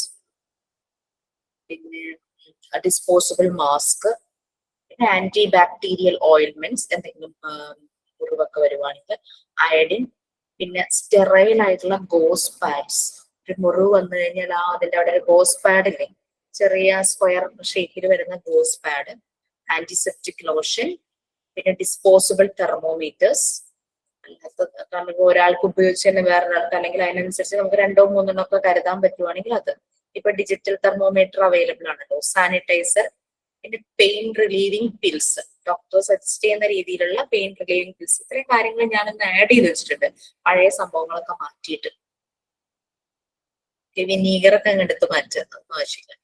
പിന്നെ ഡിസ്പോസിബിൾ മാസ്ക്, പിന്നെ ആന്റി ബാക്ടീരിയൽ ഓയിൽമെന്റ്സ്, എന്തെങ്കിലും മുറിവൊക്കെ വരുവാണെങ്കിൽ അയഡിൻ. പിന്നെ സ്റ്റെറൈൽ ആയിട്ടുള്ള ഗോസ് പാഡ്സ്, ഒരു മുറിവ് വന്നു കഴിഞ്ഞാൽ അതിന്റെ അവിടെ ഒരു ഗോസ് പാഡ് ഇല്ലേ, ചെറിയ സ്ക്വയർ ഷേപ്പിൽ വരുന്ന ഗോസ് പാഡ്. ആന്റിസെപ്റ്റിക് ലോഷൻ, പിന്നെ ഡിസ്പോസിബിൾ തെർമോമീറ്റേഴ്സ്. കാരണം ഒരാൾക്ക് ഉപയോഗിച്ച് തന്നെ വേറൊരാൾക്ക്, അല്ലെങ്കിൽ അതിനനുസരിച്ച് നമുക്ക് 2 3 എണ്ണം ഒക്കെ കരുതാൻ പറ്റുവാണെങ്കിൽ അത്. ഇപ്പൊ ഡിജിറ്റൽ തെർമോമീറ്റർ അവൈലബിൾ ആണല്ലോ. സാനിറ്റൈസർ, പിന്നെ pain relieving pills, doctor suggest ചെയ്യുന്ന രീതിയിലുള്ള പെയിൻ റിലീവിംഗ് പിൽസ്. ഇത്രയും കാര്യങ്ങൾ ഞാനൊന്ന് ആഡ് ചെയ്ത് വെച്ചിട്ടുണ്ട്, പഴയ സംഭവങ്ങളൊക്കെ മാറ്റിയിട്ട്. വിനീഗറൊക്കെ അങ്ങ് എടുത്ത് മാറ്റുക, ഒന്നും ആവശ്യമില്ല.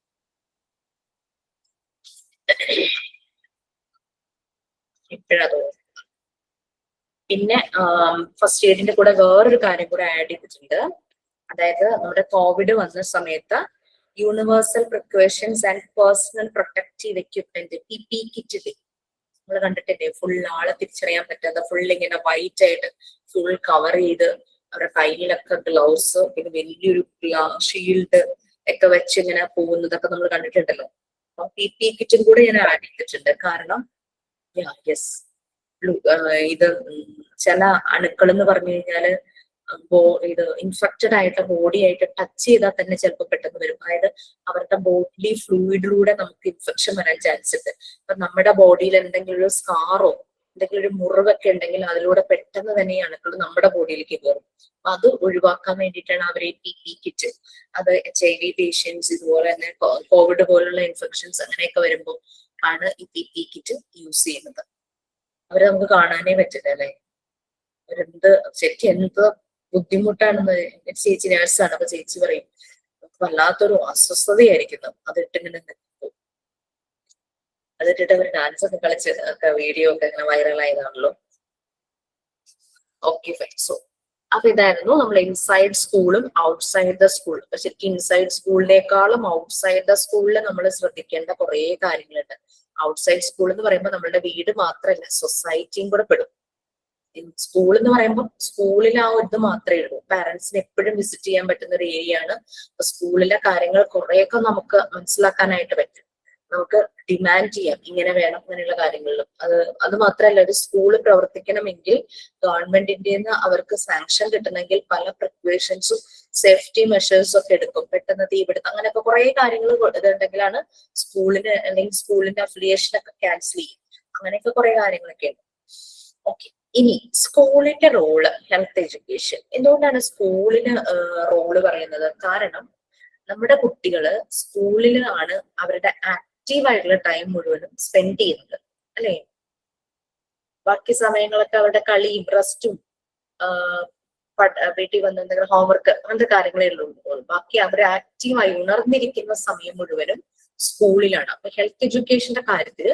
ഇപ്പോഴതോ. പിന്നെ ഫസ്റ്റ് എയ്ഡിന്റെ കൂടെ വേറൊരു കാര്യം കൂടെ ആഡ് ചെയ്തിട്ടുണ്ട്. അതായത് നമ്മുടെ കോവിഡ് വന്ന സമയത്ത് universal precautions and personal protective equipment, PPE kit നമ്മൾ കണ്ടിട്ടില്ലേ, ഫുൾ ആളെ തിരിച്ചറിയാൻ പറ്റാത്ത ഫുൾ ഇങ്ങനെ വൈറ്റ് ആയിട്ട് ഫുൾ കവർ ചെയ്ത് അവരുടെ കയ്യിലൊക്കെ ഗ്ലൗസ്, പിന്നെ വലിയൊരു ഷീൽഡ് ഒക്കെ വെച്ച് ഇങ്ങനെ പോകുന്നതൊക്കെ നമ്മൾ കണ്ടിട്ടുണ്ടല്ലോ. അപ്പൊ PPE കിറ്റും കൂടെ ഞാൻ ആഡ് ചെയ്തിട്ടുണ്ട്. കാരണം യെസ്, ഇത് ചില അണുക്കൾ എന്ന് പറഞ്ഞു കഴിഞ്ഞാല് ഇത് ഇൻഫെക്റ്റഡ് ആയിട്ട് ബോഡി ആയിട്ട് ടച്ച് ചെയ്താൽ തന്നെ ചിലപ്പോൾ പെട്ടെന്ന് വരും. അതായത് അവരുടെ ബോഡി ഫ്ലൂയിഡിലൂടെ നമുക്ക് ഇൻഫെക്ഷൻ വരാൻ ചാൻസ് ഉണ്ട്. അപ്പൊ നമ്മുടെ ബോഡിയിൽ എന്തെങ്കിലും ഒരു സ്കാറോ എന്തെങ്കിലും ഒരു മുറിവൊക്കെ ഉണ്ടെങ്കിൽ അതിലൂടെ പെട്ടെന്ന് തന്നെ ഈ അണുക്കൾ നമ്മുടെ ബോഡിയിലേക്ക് കയറും. അപ്പൊ അത് ഒഴിവാക്കാൻ വേണ്ടിയിട്ടാണ് അവർ ഈ PPE കിറ്റ്. അത് HIV പേഷ്യൻസ്, ഇതുപോലെ തന്നെ കോവിഡ് പോലുള്ള ഇൻഫെക്ഷൻസ് അങ്ങനെയൊക്കെ വരുമ്പോൾ ആണ് ഈ PPE കിറ്റ് യൂസ് ചെയ്യുന്നത്. അവരെ നമുക്ക് കാണാനേ പറ്റില്ല അല്ലെ. എന്ത് ശരിക്കും എന്ത് ബുദ്ധിമുട്ടാണെന്ന്. ചേച്ചി നേഴ്സാണ്, അപ്പൊ ചേച്ചി പറയും വല്ലാത്തൊരു അസ്വസ്ഥതയായിരിക്കുന്നു അതിട്ടിങ്ങനെ നിൽക്കും. അതിട്ടിട്ട് അവർ ഡാൻസ് ഒക്കെ കളിച്ച് ഒക്കെ വീഡിയോ ഒക്കെ ഇങ്ങനെ വൈറലായതാണല്ലോ. Okay fine. സോ അപ്പൊ ഇതായിരുന്നു നമ്മൾ ഇൻസൈഡ് സ്കൂളും ഔട്ട്സൈഡ് ദ സ്കൂൾ. അപ്പൊ ശരിക്കും ഇൻസൈഡ് സ്കൂളിനേക്കാളും ഔട്ട്സൈഡ് ദ സ്കൂളിൽ നമ്മൾ ശ്രദ്ധിക്കേണ്ട കുറെ കാര്യങ്ങളുണ്ട്. ഔട്ട്സൈഡ് സ്കൂൾ എന്ന് പറയുമ്പോൾ നമ്മളുടെ വീട് മാത്രമല്ല, സൊസൈറ്റിയും കൂടെ പെടും. സ്കൂൾ എന്ന് പറയുമ്പോൾ സ്കൂളിൽ ആ ഒരു ഇത് മാത്രമേ ഉള്ളൂ. പാരന്റ്സിന് എപ്പോഴും വിസിറ്റ് ചെയ്യാൻ പറ്റുന്ന ഒരു ഏരിയ ആണ്. അപ്പൊ സ്കൂളിലെ കാര്യങ്ങൾ കുറെയൊക്കെ നമുക്ക് മനസ്സിലാക്കാനായിട്ട് പറ്റും. നമുക്ക് ഡിമാൻഡ് ചെയ്യാം ഇങ്ങനെ വേണം അങ്ങനെയുള്ള കാര്യങ്ങളിലും. അത് മാത്രമല്ല, ഒരു സ്കൂള് പ്രവർത്തിക്കണമെങ്കിൽ ഗവൺമെന്റിന്റെ അവർക്ക് സാങ്ഷൻ കിട്ടണമെങ്കിൽ പല പ്രിപ്പറേഷൻസും സേഫ്റ്റി മെഷേഴ്സും ഒക്കെ എടുക്കും. പെട്ടെന്ന് തീപിടുത്തം അങ്ങനെയൊക്കെ കുറെ കാര്യങ്ങൾ ഇതുണ്ടെങ്കിലാണ് സ്കൂളിന് അല്ലെങ്കിൽ സ്കൂളിന്റെ അഫിലിയേഷൻ ഒക്കെ ക്യാൻസൽ ചെയ്യും. അങ്ങനെയൊക്കെ കുറെ കാര്യങ്ങളൊക്കെ ഉണ്ട്. ഓക്കെ, ഇനി സ്കൂളിന്റെ റോള് ഹെൽത്ത് എഡ്യൂക്കേഷൻ. എന്തുകൊണ്ടാണ് സ്കൂളിന് റോള് പറയുന്നത്? കാരണം നമ്മുടെ കുട്ടികള് സ്കൂളിലാണ് അവരുടെ ആക്റ്റീവായിട്ടുള്ള ടൈം മുഴുവനും സ്പെൻഡ് ചെയ്യുന്നത്, അല്ലെ? ബാക്കി സമയങ്ങളൊക്കെ അവരുടെ കളിയും റെസ്റ്റും വീട്ടിൽ വന്ന് എന്തെങ്കിലും ഹോംവർക്ക് അങ്ങനത്തെ കാര്യങ്ങളേ ഉള്ളൂ. ബാക്കി അവർ ആക്റ്റീവായി ഉണർന്നിരിക്കുന്ന സമയം മുഴുവനും സ്കൂളിലാണ്. അപ്പൊ ഹെൽത്ത് എഡ്യൂക്കേഷന്റെ കാര്യത്തിൽ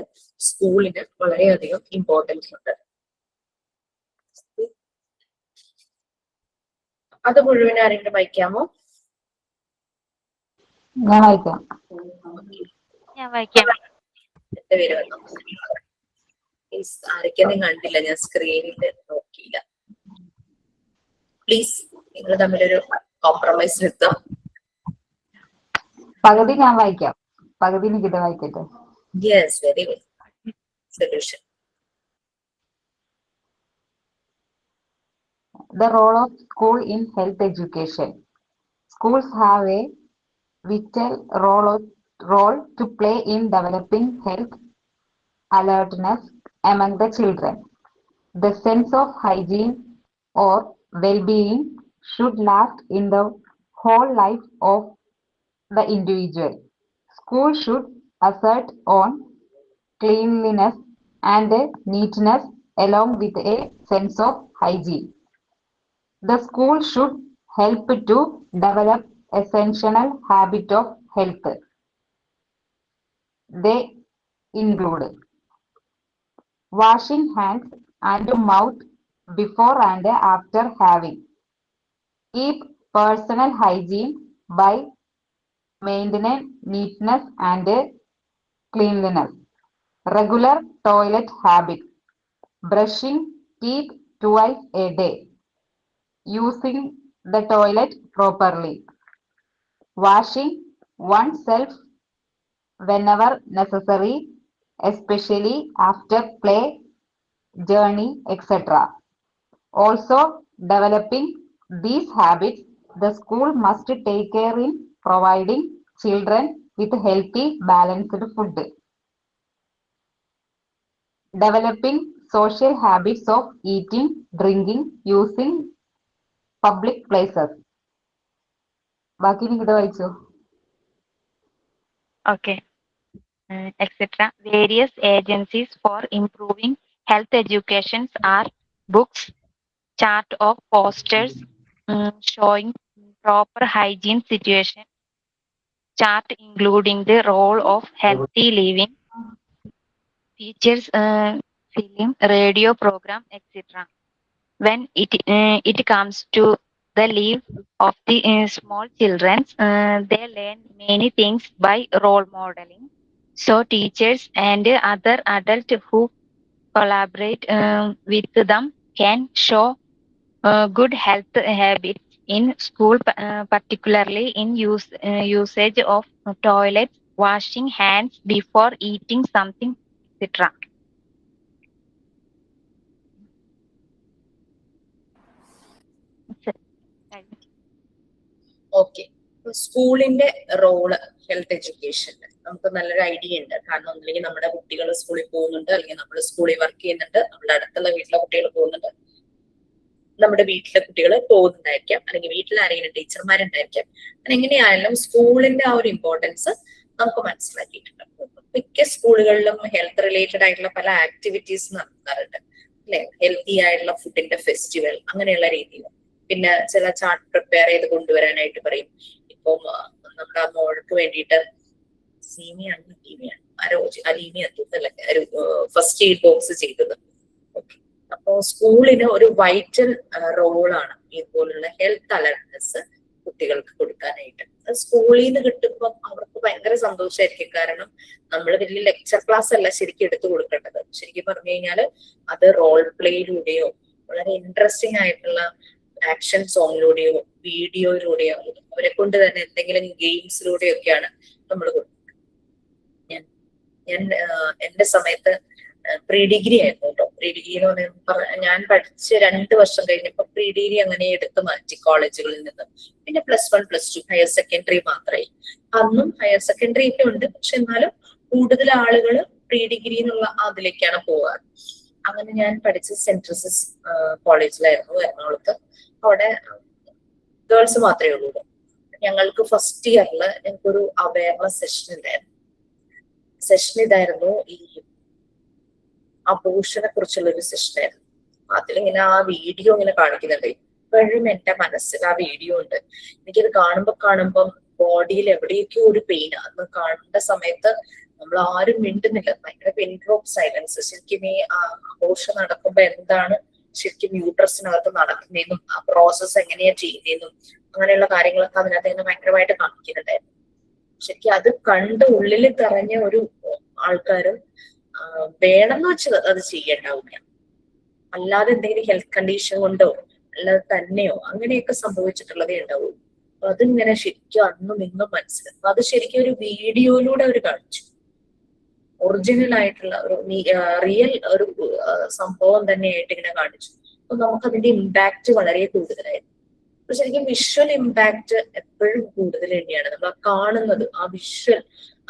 സ്കൂളിന് വളരെയധികം ഇമ്പോർട്ടൻസ് ഉണ്ട്. അത് മുഴുവൻ ആരെങ്കിലും വായിക്കാമോ? ഞാൻ വായിക്കാം. എന്റെ പേര് വന്നു. ആരൊക്കെയും കണ്ടില്ല, ഞാൻ സ്ക്രീനിൽ നോക്കിയില്ല. പ്ലീസ് നിങ്ങൾ തമ്മിലൊരു കോംപ്രമൈസ് എടുത്താം. പകുതി ഞാൻ വായിക്കാം, പകുതി നികിത വായിക്കട്ടെ. Yes, very good solution. The role of school in health education. Schools have a vital role to play in developing health alertness among the children. The sense of hygiene or well-being should last in the whole life of the individual. School should assert on cleanliness and neatness along with a sense of hygiene. The school should help to develop essential habit of health. They include washing hands and mouth before and after having. Keep personal hygiene by maintaining neatness and cleanliness. Regular toilet habit. Brushing teeth twice a day. Using the toilet properly. Washing oneself whenever necessary, especially after play, journey, etc. Also, developing these habits, the school must take care in providing children with healthy, balanced food. Developing social habits of eating, drinking, using public places. ബാക്കി നികിത വായിച്ചോ. Okay. Etc. Various agencies for improving health education are books, chart of posters showing proper hygiene situation, chart including the role of healthy living, features, film, radio program, etc. When it comes to the life of the small children, they learn many things by role modeling. So teachers and other adults who collaborate with them can show good health habits in school, particularly in usage of toilets, washing hands before eating something, etc. Okay, സ്കൂളിന്റെ റോള് ഹെൽത്ത് എഡ്യൂക്കേഷനിൽ നമുക്ക് നല്ലൊരു ഐഡിയ ഉണ്ട്. കാരണം ഒന്നില്ലെങ്കിൽ നമ്മുടെ കുട്ടികൾ സ്കൂളിൽ പോകുന്നുണ്ട്, അല്ലെങ്കിൽ നമ്മൾ സ്കൂളിൽ വർക്ക് ചെയ്യുന്നുണ്ട്, നമ്മുടെ അടുത്തുള്ള വീട്ടിലെ കുട്ടികൾ പോകുന്നുണ്ട്, നമ്മുടെ വീട്ടിലെ കുട്ടികൾ പോകുന്നുണ്ടായിരിക്കാം, അല്ലെങ്കിൽ വീട്ടിൽ ആരെങ്കിലും ടീച്ചർമാരുണ്ടായിരിക്കാം. എങ്ങനെയായാലും സ്കൂളിന്റെ ആ ഒരു ഇമ്പോർട്ടൻസ് നമുക്ക് മനസ്സിലാക്കിയിട്ടുണ്ട്. മിക്ക സ്കൂളുകളിലും ഹെൽത്ത് റിലേറ്റഡ് ആയിട്ടുള്ള പല ആക്ടിവിറ്റീസ് നടത്താറുണ്ട്. അല്ലെ, ഹെൽത്തി ആയിട്ടുള്ള ഫുഡിന്റെ ഫെസ്റ്റിവൽ, അങ്ങനെയുള്ള രീതിയിൽ. പിന്നെ ചില ചാർട്ട് പ്രിപ്പയർ ചെയ്ത് കൊണ്ടുവരാനായിട്ട് പറയും. ഇപ്പം നമ്മുടെ മോൾക്ക് വേണ്ടിയിട്ട് അലീമിയ അല്ലേ ഒരു ഫസ്റ്റ് എയ്ഡ് ബോക്സ് ചെയ്തത്. അപ്പോ സ്കൂളിന് ഒരു വൈറ്റൽ റോളാണ് ഇതുപോലുള്ള ഹെൽത്ത് അലർട്ട്നെസ് കുട്ടികൾക്ക് കൊടുക്കാനായിട്ട്. സ്കൂളിൽ നിന്ന് കിട്ടുമ്പോൾ അവർക്ക് ഭയങ്കര സന്തോഷമായിരിക്കും. കാരണം നമ്മൾ വലിയ ലെക്ചർ ക്ലാസ് അല്ല ശരിക്കും എടുത്തു കൊടുക്കേണ്ടത്. ശരിക്കും പറഞ്ഞു കഴിഞ്ഞാല് അത് റോൾ പ്ലേയിലൂടെയോ വളരെ ഇൻട്രസ്റ്റിംഗ് ആയിട്ടുള്ള ആക്ഷൻ സോങ്ങിലൂടെയോ വീഡിയോയിലൂടെയോ അവരെ കൊണ്ട് തന്നെ എന്തെങ്കിലും ഗെയിംസിലൂടെയൊക്കെയാണ് നമ്മൾ കൊടുക്കുന്നത്. ഞാൻ എന്റെ സമയത്ത് പ്രീ ഡിഗ്രി ആയിരുന്നു കേട്ടോ. പ്രീ ഡിഗ്രി എന്ന് പറയുമ്പോൾ ഞാൻ പഠിച്ച് 2 വർഷം കഴിഞ്ഞപ്പോൾ പ്രീ ഡിഗ്രി അങ്ങനെ എടുത്തു മാറ്റി കോളേജുകളിൽ നിന്ന്. പിന്നെ +1 +2 ഹയർ സെക്കൻഡറി മാത്രമായി. അന്നും ഹയർ സെക്കൻഡറി ഒക്കെ ഉണ്ട്, പക്ഷെ എന്നാലും കൂടുതൽ ആളുകൾ പ്രീ ഡിഗ്രി എന്നുള്ള അതിലേക്കാണ് പോകാറ്. അങ്ങനെ ഞാൻ പഠിച്ച സെന്റ് ട്രസസ് കോളേജിലായിരുന്നു എറണാകുളത്ത്. അവിടെ ഗേൾസ് മാത്രമേ ഉള്ളൂ. ഞങ്ങൾക്ക് ഫസ്റ്റ് ഇയറിൽ ഞങ്ങൾക്കൊരു അവയർനെസ് സെഷൻ ഉണ്ടായിരുന്നു. സെഷൻ ഇതായിരുന്നു, ഈ അബോർഷനെ കുറിച്ചുള്ള ഒരു സെഷനായിരുന്നു. അതിലിങ്ങനെ ആ വീഡിയോ ഇങ്ങനെ കാണിക്കുന്നുണ്ട്. ഇപ്പോഴും എന്റെ മനസ്സിൽ ആ വീഡിയോ ഉണ്ട്. എനിക്കത് കാണുമ്പം ബോഡിയിൽ എവിടെയൊക്കെയോ ഒരു പെയിൻ. അന്ന് കാണേണ്ട സമയത്ത് നമ്മൾ ആരും മിണ്ടുന്നില്ല, ഭയങ്കര പെയിൻ ഡ്രോപ്പ് സൈലൻസ്. ശരിക്കും ഈ അബോർഷൻ നടക്കുമ്പോ എന്താണ് ശരിക്കും യൂട്രസിനകത്ത് നടക്കുന്നതെന്നും ആ പ്രോസസ്സ് എങ്ങനെയാ ചെയ്യുന്നതെന്നും അങ്ങനെയുള്ള കാര്യങ്ങളൊക്കെ അതിനകത്ത് ഇങ്ങനെ ഭയങ്കരമായിട്ട് കാണിക്കുന്നുണ്ടായിരുന്നു. ശരിക്കും അത് കണ്ട് ഉള്ളിൽ തറഞ്ഞ ഒരു ആൾക്കാരും വേണമെന്ന് വെച്ചത് അത് ചെയ്യണ്ടാവില്ല. അല്ലാതെ എന്തെങ്കിലും ഹെൽത്ത് കണ്ടീഷൻ കൊണ്ടോ അല്ലാതെ തന്നെയോ അങ്ങനെയൊക്കെ സംഭവിച്ചിട്ടുള്ളതേ ഉണ്ടാവുള്ളൂ. അപ്പൊ അതിങ്ങനെ ശരിക്കും അന്നും ഇന്നും മനസ്സിലാക്കും. അത് ശരിക്കും ഒരു വീഡിയോയിലൂടെ അവർ കാണിച്ചു. ഒറിജിനൽ ആയിട്ടുള്ള ഒരു റിയൽ ഒരു സംഭവം തന്നെയായിട്ട് ഇങ്ങനെ കാണിച്ചു. അപ്പൊ നമുക്ക് അതിന്റെ ഇമ്പാക്ട് വളരെ കൂടുതലായിരുന്നു. അപ്പൊ ശരിക്കും വിഷ്വൽ ഇമ്പാക്ട് എപ്പോഴും കൂടുതൽ തന്നെയാണ്. നമ്മൾ ആ കാണുന്നത്, ആ വിഷ്വൽ,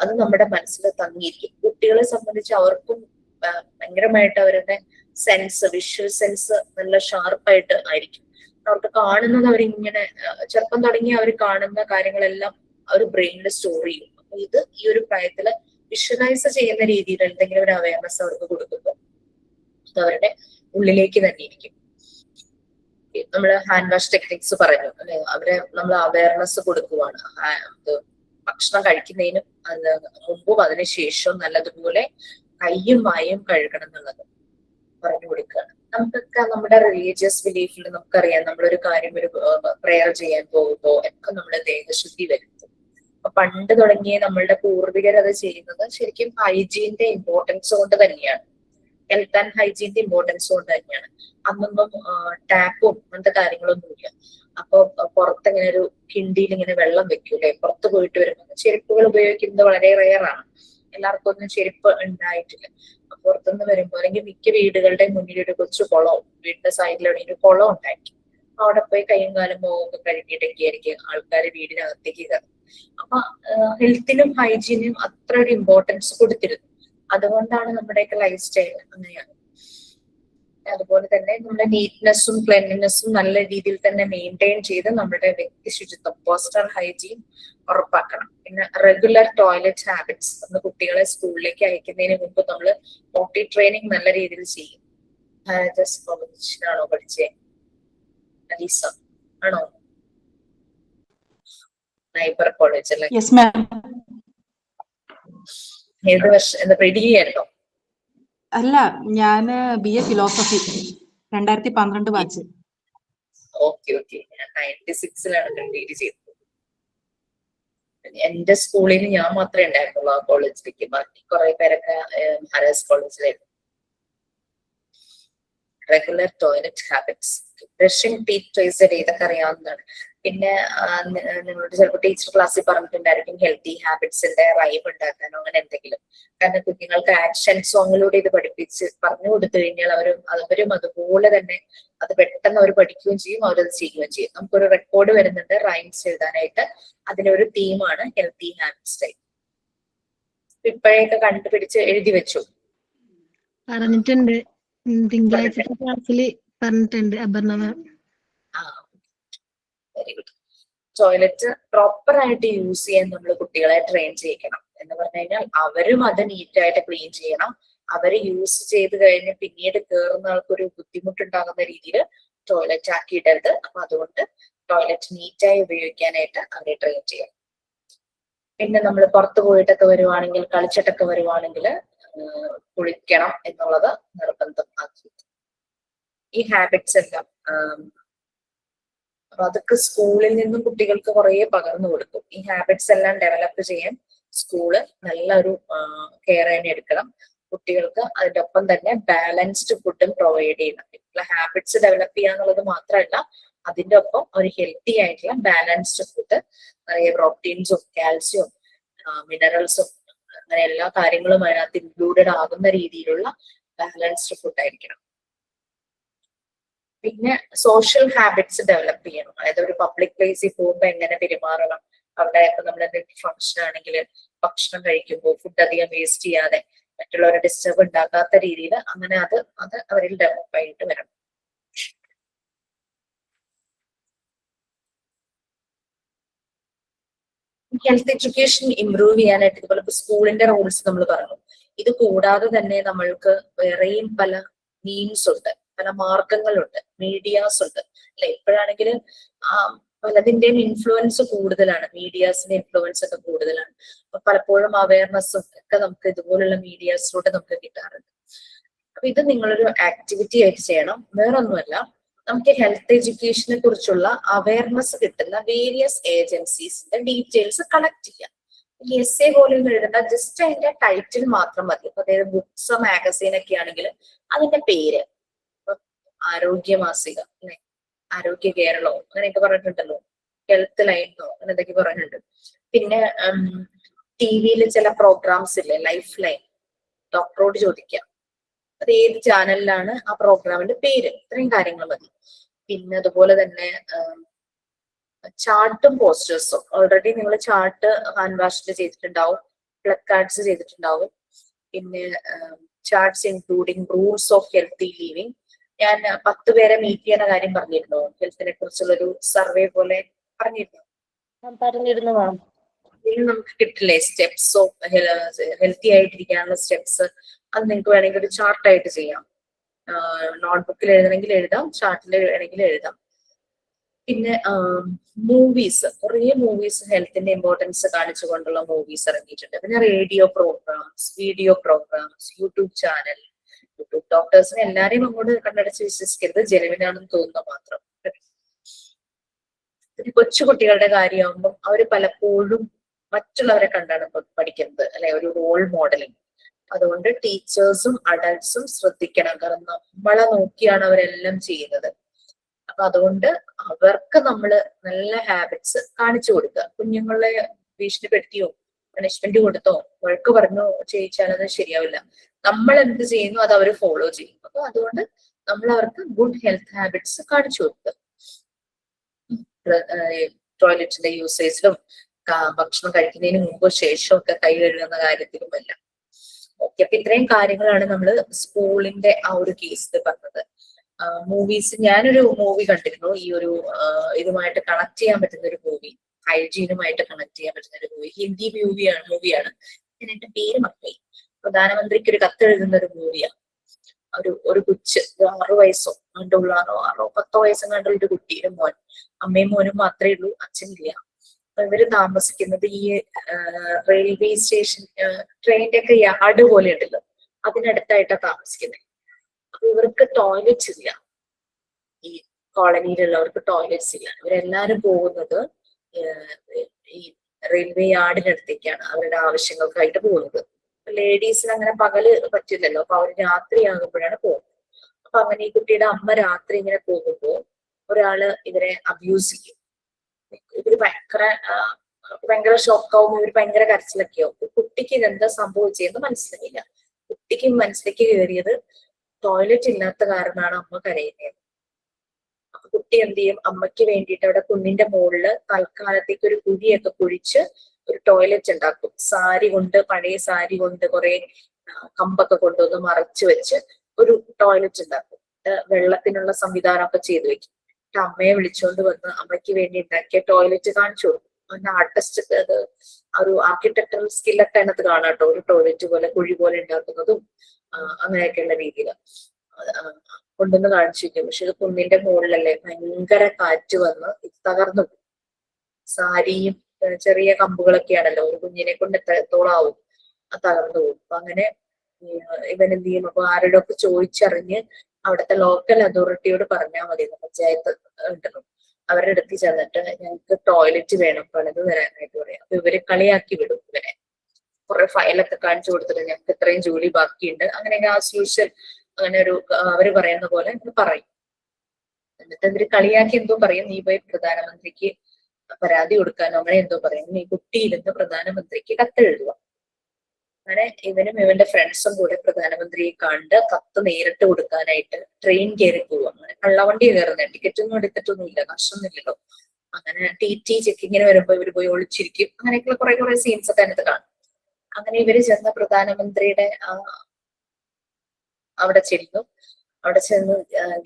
അത് നമ്മുടെ മനസ്സിൽ തങ്ങിയിരിക്കും. കുട്ടികളെ സംബന്ധിച്ച് അവർക്കും ഭയങ്കരമായിട്ട് അവരുടെ സെൻസ്, വിഷ്വൽ സെൻസ് നല്ല ഷാർപ്പായിട്ട് ആയിരിക്കും. അവർക്ക് കാണുന്നത് അവരിങ്ങനെ ചെറുപ്പം തുടങ്ങി അവർ കാണുന്ന കാര്യങ്ങളെല്ലാം അവർ ബ്രെയിനിൽ സ്റ്റോർ ചെയ്യും. അപ്പൊ ഇത് ഈ ഒരു പ്രായത്തില് വിഷ്വലൈസ് ചെയ്യുന്ന രീതിയിൽ എന്തെങ്കിലും ഒരു അവയർനെസ് അവർക്ക് കൊടുക്കുമ്പോൾ അത് അവരുടെ ഉള്ളിലേക്ക് തന്നെ ഇരിക്കും. നമ്മള് ഹാൻഡ് വാഷ് ടെക്നിക്സ് പറഞ്ഞു അല്ലെ, അവരെ നമ്മൾ അവയർനെസ് കൊടുക്കുവാണ്. ഭക്ഷണം കഴിക്കുന്നതിനും മുമ്പും അതിനുശേഷവും നല്ലതുപോലെ കയ്യും വായും കഴുകണം എന്നുള്ളത് പറഞ്ഞു കൊടുക്കുകയാണ്. നമുക്കൊക്കെ നമ്മുടെ റിലീജിയസ് ബിലീഫിൽ നമുക്കറിയാം, നമ്മളൊരു കാര്യം ഒരു പ്രെയർ ചെയ്യാൻ പോകുമ്പോൾ ഒക്കെ നമ്മുടെ ദേഹശുദ്ധി വരുത്തും. അപ്പൊ പണ്ട് തുടങ്ങിയ നമ്മളുടെ പൂർവികർ അത് ചെയ്യുന്നത് ശരിക്കും ഹൈജീന്റെ ഇമ്പോർട്ടൻസ് കൊണ്ട് തന്നെയാണ്. ഹെൽത്ത് ആൻഡ് ഹൈജീന്റെ ഇമ്പോർട്ടൻസ് കൊണ്ട് തന്നെയാണ്. അന്നൊന്നും ടാപ്പും അങ്ങനത്തെ കാര്യങ്ങളൊന്നുമില്ല. അപ്പൊ പുറത്ത് ഇങ്ങനെ ഒരു കിണ്ടിയിൽ ഇങ്ങനെ വെള്ളം വെക്കൂലേ, പുറത്ത് പോയിട്ട് വരുമ്പോൾ ചെരുപ്പുകൾ ഉപയോഗിക്കുന്നത് വളരെ റെയറാണ്. എല്ലാവർക്കും ഒന്നും ചെരുപ്പ് ഉണ്ടായിട്ടില്ല. പുറത്തുനിന്ന് വരുമ്പോൾ അല്ലെങ്കിൽ മിക്ക വീടുകളുടെ മുന്നിൽ ഒരു കൊച്ചു കുളവും വീടിന്റെ സൈഡിലാണ് ഒരു കുളം ഉണ്ടായിരിക്കും. അവിടെ പോയി കൈയും കാലും മുഖമൊക്കെ കഴുകിയിട്ടൊക്കെ ആയിരിക്കും ആൾക്കാർ വീടിനകത്തേക്ക് കയറും. അപ്പൊ ഹെൽത്തിനും ഹൈജീനും അത്ര ഒരു ഇമ്പോർട്ടൻസ് കൊടുത്തിരുന്നു. അതുകൊണ്ടാണ് നമ്മുടെയൊക്കെ ലൈഫ് സ്റ്റൈൽ അങ്ങനെയാണ്. അതുപോലെ തന്നെ നമ്മുടെ നീറ്റ്നെസ്സും ക്ലെൻലിനെസ്സും നല്ല രീതിയിൽ തന്നെ മെയിൻറ്റെയിൻ ചെയ്ത് നമ്മുടെ വ്യക്തി ശുചിത്വം, പേഴ്സണൽ ഹൈജീൻ ഉറപ്പാക്കണം. പിന്നെ റെഗുലർ ടോയ്ലറ്റ് ഹാബിറ്റ്സ്, നമ്മൾ കുട്ടികളെ സ്കൂളിലേക്ക് അയക്കുന്നതിന് മുമ്പ് നമ്മൾ പോട്ടി ട്രെയിനിങ് നല്ല രീതിയിൽ ചെയ്യും. ആണോ പഠിച്ചേ? അലീസ ആണോ? നൈബർ കോളേജ് അല്ലേ? ഏത് വർഷം? എന്താ പ്രീ ഡിഗ്രി ആയിരുന്നോ? അല്ല, ഞാന് BA ഫിലോസഫി 2012 ബാച്ച്. ഓക്കെ. ഞാൻ 96-ലാണ് കംപ്ലീറ്റ് ചെയ്തത്. എന്റെ സ്കൂളിൽ നിന്ന് ഞാൻ മാത്രമേ ഉണ്ടായിരുന്നുള്ളൂ ആ കോളേജിലേക്ക്. ബാക്കി കുറെ പേരൊക്കെ മഹാരാജ് കോളേജിലായിരുന്നു. Regular toilet habits, brushing teeth twice ഇതൊക്കെ അറിയാവുന്നതാണ്. പിന്നെ നിങ്ങളോട് ചിലപ്പോൾ ടീച്ചർ ക്ലാസ്സിൽ പറഞ്ഞിട്ടുണ്ടായിരിക്കും ഹെൽത്തി ഹാബിറ്റ്സിന്റെ റൈം ഉണ്ടാക്കാനോ അങ്ങനെ എന്തെങ്കിലും. കാരണം കുഞ്ഞുങ്ങൾക്ക് ആക്ഷൻ സോങ്ങിലൂടെ ഇത് പറഞ്ഞു കൊടുത്തു കഴിഞ്ഞാൽ അവരും അതുപോലെ തന്നെ അത് പെട്ടെന്ന് അവർ പഠിക്കുകയും ചെയ്യും, അവരത് ചെയ്യുകയും ചെയ്യും. നമുക്കൊരു റെക്കോർഡ് വരുന്നുണ്ട് റൈംസ് എഴുതാനായിട്ട്. അതിനൊരു തീമാണ് ഹെൽത്തി ഹാബിറ്റ്സ് ടൈം. ഇപ്പോഴേക്ക് കണ്ടുപിടിച്ച് എഴുതി വെച്ചു. പറഞ്ഞിട്ടുണ്ട്, തിങ്കളാഴ്ച ക്ലാസ്സിൽ പറഞ്ഞിട്ടുണ്ട് Aparna ma'am. Very good. Toilet proper ആയിട്ട് യൂസ് ചെയ്യാൻ നമ്മൾ കുട്ടികളെ ട്രെയിൻ ചെയ്യിക്കണം. എന്ന് പറഞ്ഞു കഴിഞ്ഞാൽ അവരും അത് നീറ്റായിട്ട് ക്ലീൻ ചെയ്യണം. അവര് യൂസ് ചെയ്ത് കഴിഞ്ഞ് പിന്നീട് കയറുന്ന ആൾക്കൊരു ബുദ്ധിമുട്ടുണ്ടാകുന്ന രീതിയിൽ ടോയ്ലറ്റ് ആക്കിയിടരുത്. അപ്പൊ അതുകൊണ്ട് ടോയ്ലറ്റ് നീറ്റായി ഉപയോഗിക്കാനായിട്ട് അവരെ ട്രെയിൻ ചെയ്യാം. പിന്നെ നമ്മൾ പുറത്തു പോയിട്ടൊക്കെ വരുവാണെങ്കിൽ, കളിച്ചിട്ടൊക്കെ വരുവാണെങ്കിൽ കുളിക്കണം എന്നുള്ളത് നിർബന്ധം ആക്കി. ഈ ഹാബിറ്റ്സ് എല്ലാം അപ്പൊ അതൊക്കെ സ്കൂളിൽ നിന്നും കുട്ടികൾക്ക് കുറെ പകർന്നു കൊടുക്കും. ഈ ഹാബിറ്റ്സ് എല്ലാം ഡെവലപ്പ് ചെയ്യാൻ സ്കൂള് നല്ലൊരു കെയർ തന്നെ എടുക്കണം. കുട്ടികൾക്ക് അതിന്റെ ഒപ്പം തന്നെ ബാലൻസ്ഡ് ഫുഡും പ്രൊവൈഡ് ചെയ്യണം. ഇപ്പം ഹാബിറ്റ്സ് ഡെവലപ്പ് ചെയ്യാന്നുള്ളത് മാത്രമല്ല, അതിന്റെ ഒപ്പം ഒരു ഹെൽത്തി ആയിട്ടുള്ള ബാലൻസ്ഡ് ഫുഡ്, നിറയെ പ്രോട്ടീൻസും കാൽസ്യവും മിനറൽസും അങ്ങനെ എല്ലാ കാര്യങ്ങളും അതിനകത്ത് ഇൻക്ലൂഡഡ് ആകുന്ന രീതിയിലുള്ള ബാലൻസ്ഡ് ഫുഡ് ആയിരിക്കണം. പിന്നെ സോഷ്യൽ ഹാബിറ്റ്സ് ഡെവലപ്പ് ചെയ്യണം. അതായത് ഒരു പബ്ലിക് പ്ലേസിൽ പോകുമ്പോൾ എങ്ങനെ പെരുമാറണം, അവിടെ ഇപ്പൊ നമ്മൾ എന്തെങ്കിലും ഫംഗ്ഷൻ ആണെങ്കിൽ ഭക്ഷണം കഴിക്കുമ്പോൾ ഫുഡ് അധികം വേസ്റ്റ് ചെയ്യാതെ മറ്റുള്ളവരെ ഡിസ്റ്റർബ് ഉണ്ടാക്കാത്ത രീതിയിൽ അങ്ങനെ അത് അവരിൽ ഡെവലപ്പ് ആയിട്ട് വരണം. ഹെൽത്ത് എഡ്യൂക്കേഷൻ ഇംപ്രൂവ് ചെയ്യാനായിട്ട് ഇതുപോലെ ഇപ്പൊ സ്കൂളിന്റെ റോൾസ് നമ്മൾ പറഞ്ഞു. ഇത് കൂടാതെ തന്നെ നമ്മൾക്ക് വേറെയും പല മീൻസ് ഉണ്ട്, പല മാർഗങ്ങളുണ്ട്, മീഡിയാസ് ഉണ്ട് അല്ലെ. ഇപ്പോഴാണെങ്കിൽ പലതിന്റെയും ഇൻഫ്ലുവൻസ് കൂടുതലാണ്, മീഡിയാസിന്റെ ഇൻഫ്ലുവൻസ് ഒക്കെ കൂടുതലാണ്. അപ്പൊ പലപ്പോഴും അവയർനെസ്സും ഒക്കെ നമുക്ക് ഇതുപോലുള്ള മീഡിയാസിലൂടെ നമുക്ക് കിട്ടാറുണ്ട്. അപ്പൊ ഇത് നിങ്ങളൊരു ആക്ടിവിറ്റി ആയിട്ട് ചെയ്യണം. വേറൊന്നുമല്ല, നമുക്ക് ഹെൽത്ത് എഡ്യൂക്കേഷനെ കുറിച്ചുള്ള അവയർനെസ് കിട്ടുന്ന വേരിയസ് ഏജൻസീസിന്റെ ഡീറ്റെയിൽസ് കളക്ട് ചെയ്യാം. എസ്സേ പോലും എഴുതേണ്ട, ജസ്റ്റ് അതിന്റെ ടൈറ്റിൽ മാത്രം മതി. അപ്പൊ അതായത് ബുക്സ്, മാഗസീൻ ഒക്കെ ആണെങ്കിൽ അതിന്റെ പേര്, ആരോഗ്യ മാസിക അല്ലെ, ആരോഗ്യ കേരളമോ അങ്ങനെയൊക്കെ പറഞ്ഞിട്ടുണ്ടല്ലോ, ഹെൽത്ത് ലൈനോ അങ്ങനെ എന്തൊക്കെ പറഞ്ഞിട്ടുണ്ട്. പിന്നെ ടിവിയിൽ ചില പ്രോഗ്രാംസ് ഇല്ലേ, ലൈഫ് ലൈൻ, ഡോക്ടറോട് ചോദിക്കാം, അത് ഏത് ചാനലിലാണ് ആ പ്രോഗ്രാമിന്റെ പേര്, ഇത്രയും കാര്യങ്ങൾ മതി. പിന്നെ അതുപോലെ തന്നെ ചാർട്ടും പോസ്റ്റേഴ്സും, ഓൾറെഡി നിങ്ങൾ ചാർട്ട് ഹാൻഡ് വാഷിൽ ചെയ്തിട്ടുണ്ടാവും, പ്ലഗ് കാർഡ്സ് ചെയ്തിട്ടുണ്ടാവും. പിന്നെ charts including rules of healthy living. ഞാൻ 10 പേരെ മീറ്റ് ചെയ്യുന്ന കാര്യം പറഞ്ഞിരുന്നു, ഹെൽത്തിനെ കുറിച്ചുള്ളൊരു സർവേ പോലെ പറഞ്ഞിരുന്നു മാം. നമുക്ക് കിട്ടില്ലേ സ്റ്റെപ്സ് ഓഫ് ഹെൽത്തി ആയിട്ടിരിക്കാനുള്ള സ്റ്റെപ്സ്, അത് നിങ്ങൾക്ക് വേണമെങ്കിൽ ഒരു ചാർട്ടായിട്ട് ചെയ്യാം. നോട്ട്ബുക്കിൽ എഴുതണമെങ്കിൽ എഴുതാം, ചാർട്ടിൽ വേണമെങ്കിൽ എഴുതാം. പിന്നെ മൂവീസ്, കുറേ മൂവീസ് ഹെൽത്തിന്റെ ഇമ്പോർട്ടൻസ് കാണിച്ചുകൊണ്ടുള്ള മൂവീസ് ഇറങ്ങിയിട്ടുണ്ട്. പിന്നെ radio programmes, video programmes, YouTube channel. YouTube ഡോക്ടേഴ്സിനെ എല്ലാരെയും അങ്ങോട്ട് കണ്ണടച്ച് വിശ്വസിക്കരുത്, ജെനുവിനാണെന്ന് തോന്നുന്ന മാത്രം. കൊച്ചു കുട്ടികളുടെ കാര്യമാകുമ്പോൾ അവര് പലപ്പോഴും മറ്റുള്ളവരെ കണ്ടാണ് പഠിക്കുന്നത് അല്ലെ, ഒരു റോൾ മോഡലിംഗ്. അതുകൊണ്ട് ടീച്ചേഴ്സും അഡൾട്ട്സും ശ്രദ്ധിക്കണം, കാരണം നമ്മളെ നോക്കിയാണ് അവരെല്ലാം ചെയ്യുന്നത്. അപ്പൊ അതുകൊണ്ട് അവർക്ക് നമ്മള് നല്ല ഹാബിറ്റ്സ് കാണിച്ചു കൊടുക്കുക. കുഞ്ഞുങ്ങളെ ഭീഷണിപ്പെടുത്തിയോ പണിഷ്മെന്റ് കൊടുത്തോ വഴക്ക് പറഞ്ഞോ ചെയ്യിച്ചാൽ അത് ശരിയാവില്ല. നമ്മൾ എന്ത് ചെയ്യുന്നു അത് അവർ ഫോളോ ചെയ്യും. അപ്പൊ അതുകൊണ്ട് നമ്മൾ അവർക്ക് ഗുഡ് ഹെൽത്ത് ഹാബിറ്റ്സ് കാണിച്ചു കൊടുക്കുക. ടോയ്ലറ്റിന്റെ യൂസേജിലും ഭക്ഷണം കഴിക്കുന്നതിന് മുമ്പോ ശേഷവും ഒക്കെ കൈ കഴുകുന്ന കാര്യത്തിലുമെല്ലാം. ഓക്കെ, അപ്പൊ ഇത്രയും കാര്യങ്ങളാണ് നമ്മൾ സ്കൂളിന്റെ ആ ഒരു കേസിൽ പറഞ്ഞത്. മൂവീസ്, ഞാനൊരു മൂവി കണ്ടിരുന്നു, ഈ ഒരു ഇതുമായിട്ട് കണക്ട് ചെയ്യാൻ പറ്റുന്ന ഒരു മൂവി, ഹൈജീനുമായിട്ട് കണക്ട് ചെയ്യാൻ പറ്റുന്ന ഒരു മൂവി, ഹിന്ദി മൂവിയാണ്. ഇതിന്റെ പേര് മക്കളെ, പ്രധാനമന്ത്രിക്ക് ഒരു കത്ത് എഴുതുന്ന ഒരു മൂവിയാണ്. ഒരു കൊച്ച് 6 വയസ്സോ കണ്ടുള്ള 6 10 വയസ്സും കണ്ടുള്ള ഒരു കുട്ടി, ഒരു മോൻ, അമ്മയും മോനും മാത്രമേ ഉള്ളൂ, അച്ഛനില്ല. ഇവര് താമസിക്കുന്നത് ഈ റെയിൽവേ സ്റ്റേഷൻ, ട്രെയിനിന്റെ ഒക്കെ യാർഡ് പോലെ ഉണ്ടല്ലോ, അതിനടുത്തായിട്ടാണ് താമസിക്കുന്നത്. അപ്പൊ ഇവർക്ക് ടോയ്ലറ്റ്സ് ഇല്ല, ഈ കോളനിയിലുള്ളവർക്ക് ടോയ്ലറ്റ്സ് ഇല്ല. ഇവരെല്ലാരും പോകുന്നത് ഈ റെയിൽവേ യാർഡിനടുത്തേക്കാണ് അവരുടെ ആവശ്യങ്ങൾക്കായിട്ട് പോകുന്നത്. ലേഡീസിന് അങ്ങനെ പകല് പറ്റില്ലല്ലോ, അപ്പൊ അവര് രാത്രിയാകുമ്പോഴാണ് പോകുന്നത്. അപ്പൊ അങ്ങനെ ഈ കുട്ടിയുടെ അമ്മ രാത്രി ഇങ്ങനെ പോകുമ്പോൾ ഒരാള് ഇവരെ അബ്യൂസ് ചെയ്യും. ഇവര് ഭയങ്കര ഷോക്കാവും, ഇവര് ഭയങ്കര കരച്ചിലൊക്കെയാവും. കുട്ടിക്ക് ഇതെന്താ സംഭവിച്ചതെന്ന് മനസ്സിലായില്ല. കുട്ടിക്ക് മനസ്സിലേക്ക് കയറിയത് ടോയ്ലറ്റ് ഇല്ലാത്ത കാരണമാണ് അമ്മ കരയുന്നത്. അപ്പൊ കുട്ടി എന്ത് ചെയ്യും, അമ്മയ്ക്ക് വേണ്ടിയിട്ട് അവിടെ കുഞ്ഞിന്റെ മുകളില് തൽക്കാലത്തേക്ക് ഒരു കുഴിയൊക്കെ കുഴിച്ച് ഒരു ടോയ്ലറ്റ് ഉണ്ടാക്കും. പഴയ സാരി കൊണ്ട് കുറെ കമ്പൊക്കെ കൊണ്ടുവന്ന് മറച്ചു വെച്ച് ഒരു ടോയ്ലറ്റ് ഉണ്ടാക്കും. വെള്ളത്തിനുള്ള സംവിധാനമൊക്കെ ചെയ്തു വെക്കും. അമ്മയെ വിളിച്ചുകൊണ്ട് വന്ന് അമ്മയ്ക്ക് വേണ്ടി ഉണ്ടാക്കിയ ടോയ്ലറ്റ് കാണിച്ചു കൊടുക്കും. ആർട്ടിസ്റ്റ് അത് ഒരു ആർക്കിടെക്ചറൽ സ്കില്ലൊക്കെ അതിനകത്ത് കാണാം കേട്ടോ. ഒരു ടോയ്ലറ്റ് പോലെ കുഴി പോലെ ഉണ്ടാക്കുന്നതും അങ്ങനെയൊക്കെയുള്ള രീതിയിൽ കൊണ്ടുവന്ന് കാണിച്ചിരിക്കും. പക്ഷെ ഇത് കുന്നിന്റെ മുകളിലല്ലേ, ഭയങ്കര കാറ്റ് വന്ന് തകർന്നു പോകും. സാരിയും ചെറിയ കമ്പുകളൊക്കെയാണല്ലോ, ഒരു കുഞ്ഞിനെ കൊണ്ട് എത്രത്തോളം ആവും, തകർന്നു പോകും. അപ്പൊ അങ്ങനെ ഇവൻ എന്ത് ചെയ്യും, അപ്പൊ ആരുടെ ഒക്കെ ചോദിച്ചറിഞ്ഞ് അവിടുത്തെ ലോക്കൽ അതോറിറ്റിയോട് പറഞ്ഞാൽ മതി, പഞ്ചായത്ത് ഉണ്ടല്ലോ, അവരുടെ അടുത്ത് ചെന്നിട്ട് ഞങ്ങൾക്ക് ടോയ്ലറ്റ് വേണം, പണിത് തരാനായിട്ട് പറയാം. അപ്പൊ ഇവര് കളിയാക്കി വിടും ഇവരെ. കുറെ ഫയലൊക്കെ കാണിച്ചു കൊടുത്തിട്ട് ഞങ്ങൾക്ക് ഇത്രയും ജോലി ബാക്കിയുണ്ട്, അങ്ങനെയൊക്കെ ആസ് യൂഷ്വൽ അങ്ങനെ ഒരു അവര് പറയുന്ന പോലെ പറയും. എന്നിട്ട് ഇവര് കളിയാക്കി എന്തോ പറയും, നീ പോയി പ്രധാനമന്ത്രിക്ക് പരാതി കൊടുക്കാനോ അങ്ങനെ എന്തോ പറയും, നീ കുട്ടിയിരുന്ന് പ്രധാനമന്ത്രിക്ക് കത്തെഴുതുക. അങ്ങനെ ഇവനും ഇവന്റെ ഫ്രണ്ട്സും കൂടെ പ്രധാനമന്ത്രിയെ കണ്ട് കത്ത് നേരിട്ട് കൊടുക്കാനായിട്ട് ട്രെയിൻ കയറി പോവുക. അങ്ങനെ കള്ളവണ്ടി കയറുന്നത്, ടിക്കറ്റ് ഒന്നും എടുത്തിട്ടൊന്നും ഇല്ല, കാശൊന്നുമില്ലല്ലോ. അങ്ങനെ TT ചെക്കിങ്ങിന് വരുമ്പോ ഇവര് പോയി ഒളിച്ചിരിക്കും. അങ്ങനെയൊക്കെയുള്ള കുറെ സീൻസ് ഒക്കെ അതിനകത്ത് കാണും. അങ്ങനെ ഇവര് ചെന്ന പ്രധാനമന്ത്രിയുടെ അവിടെ ചെല്ലുന്നു. അവിടെ ചെന്ന്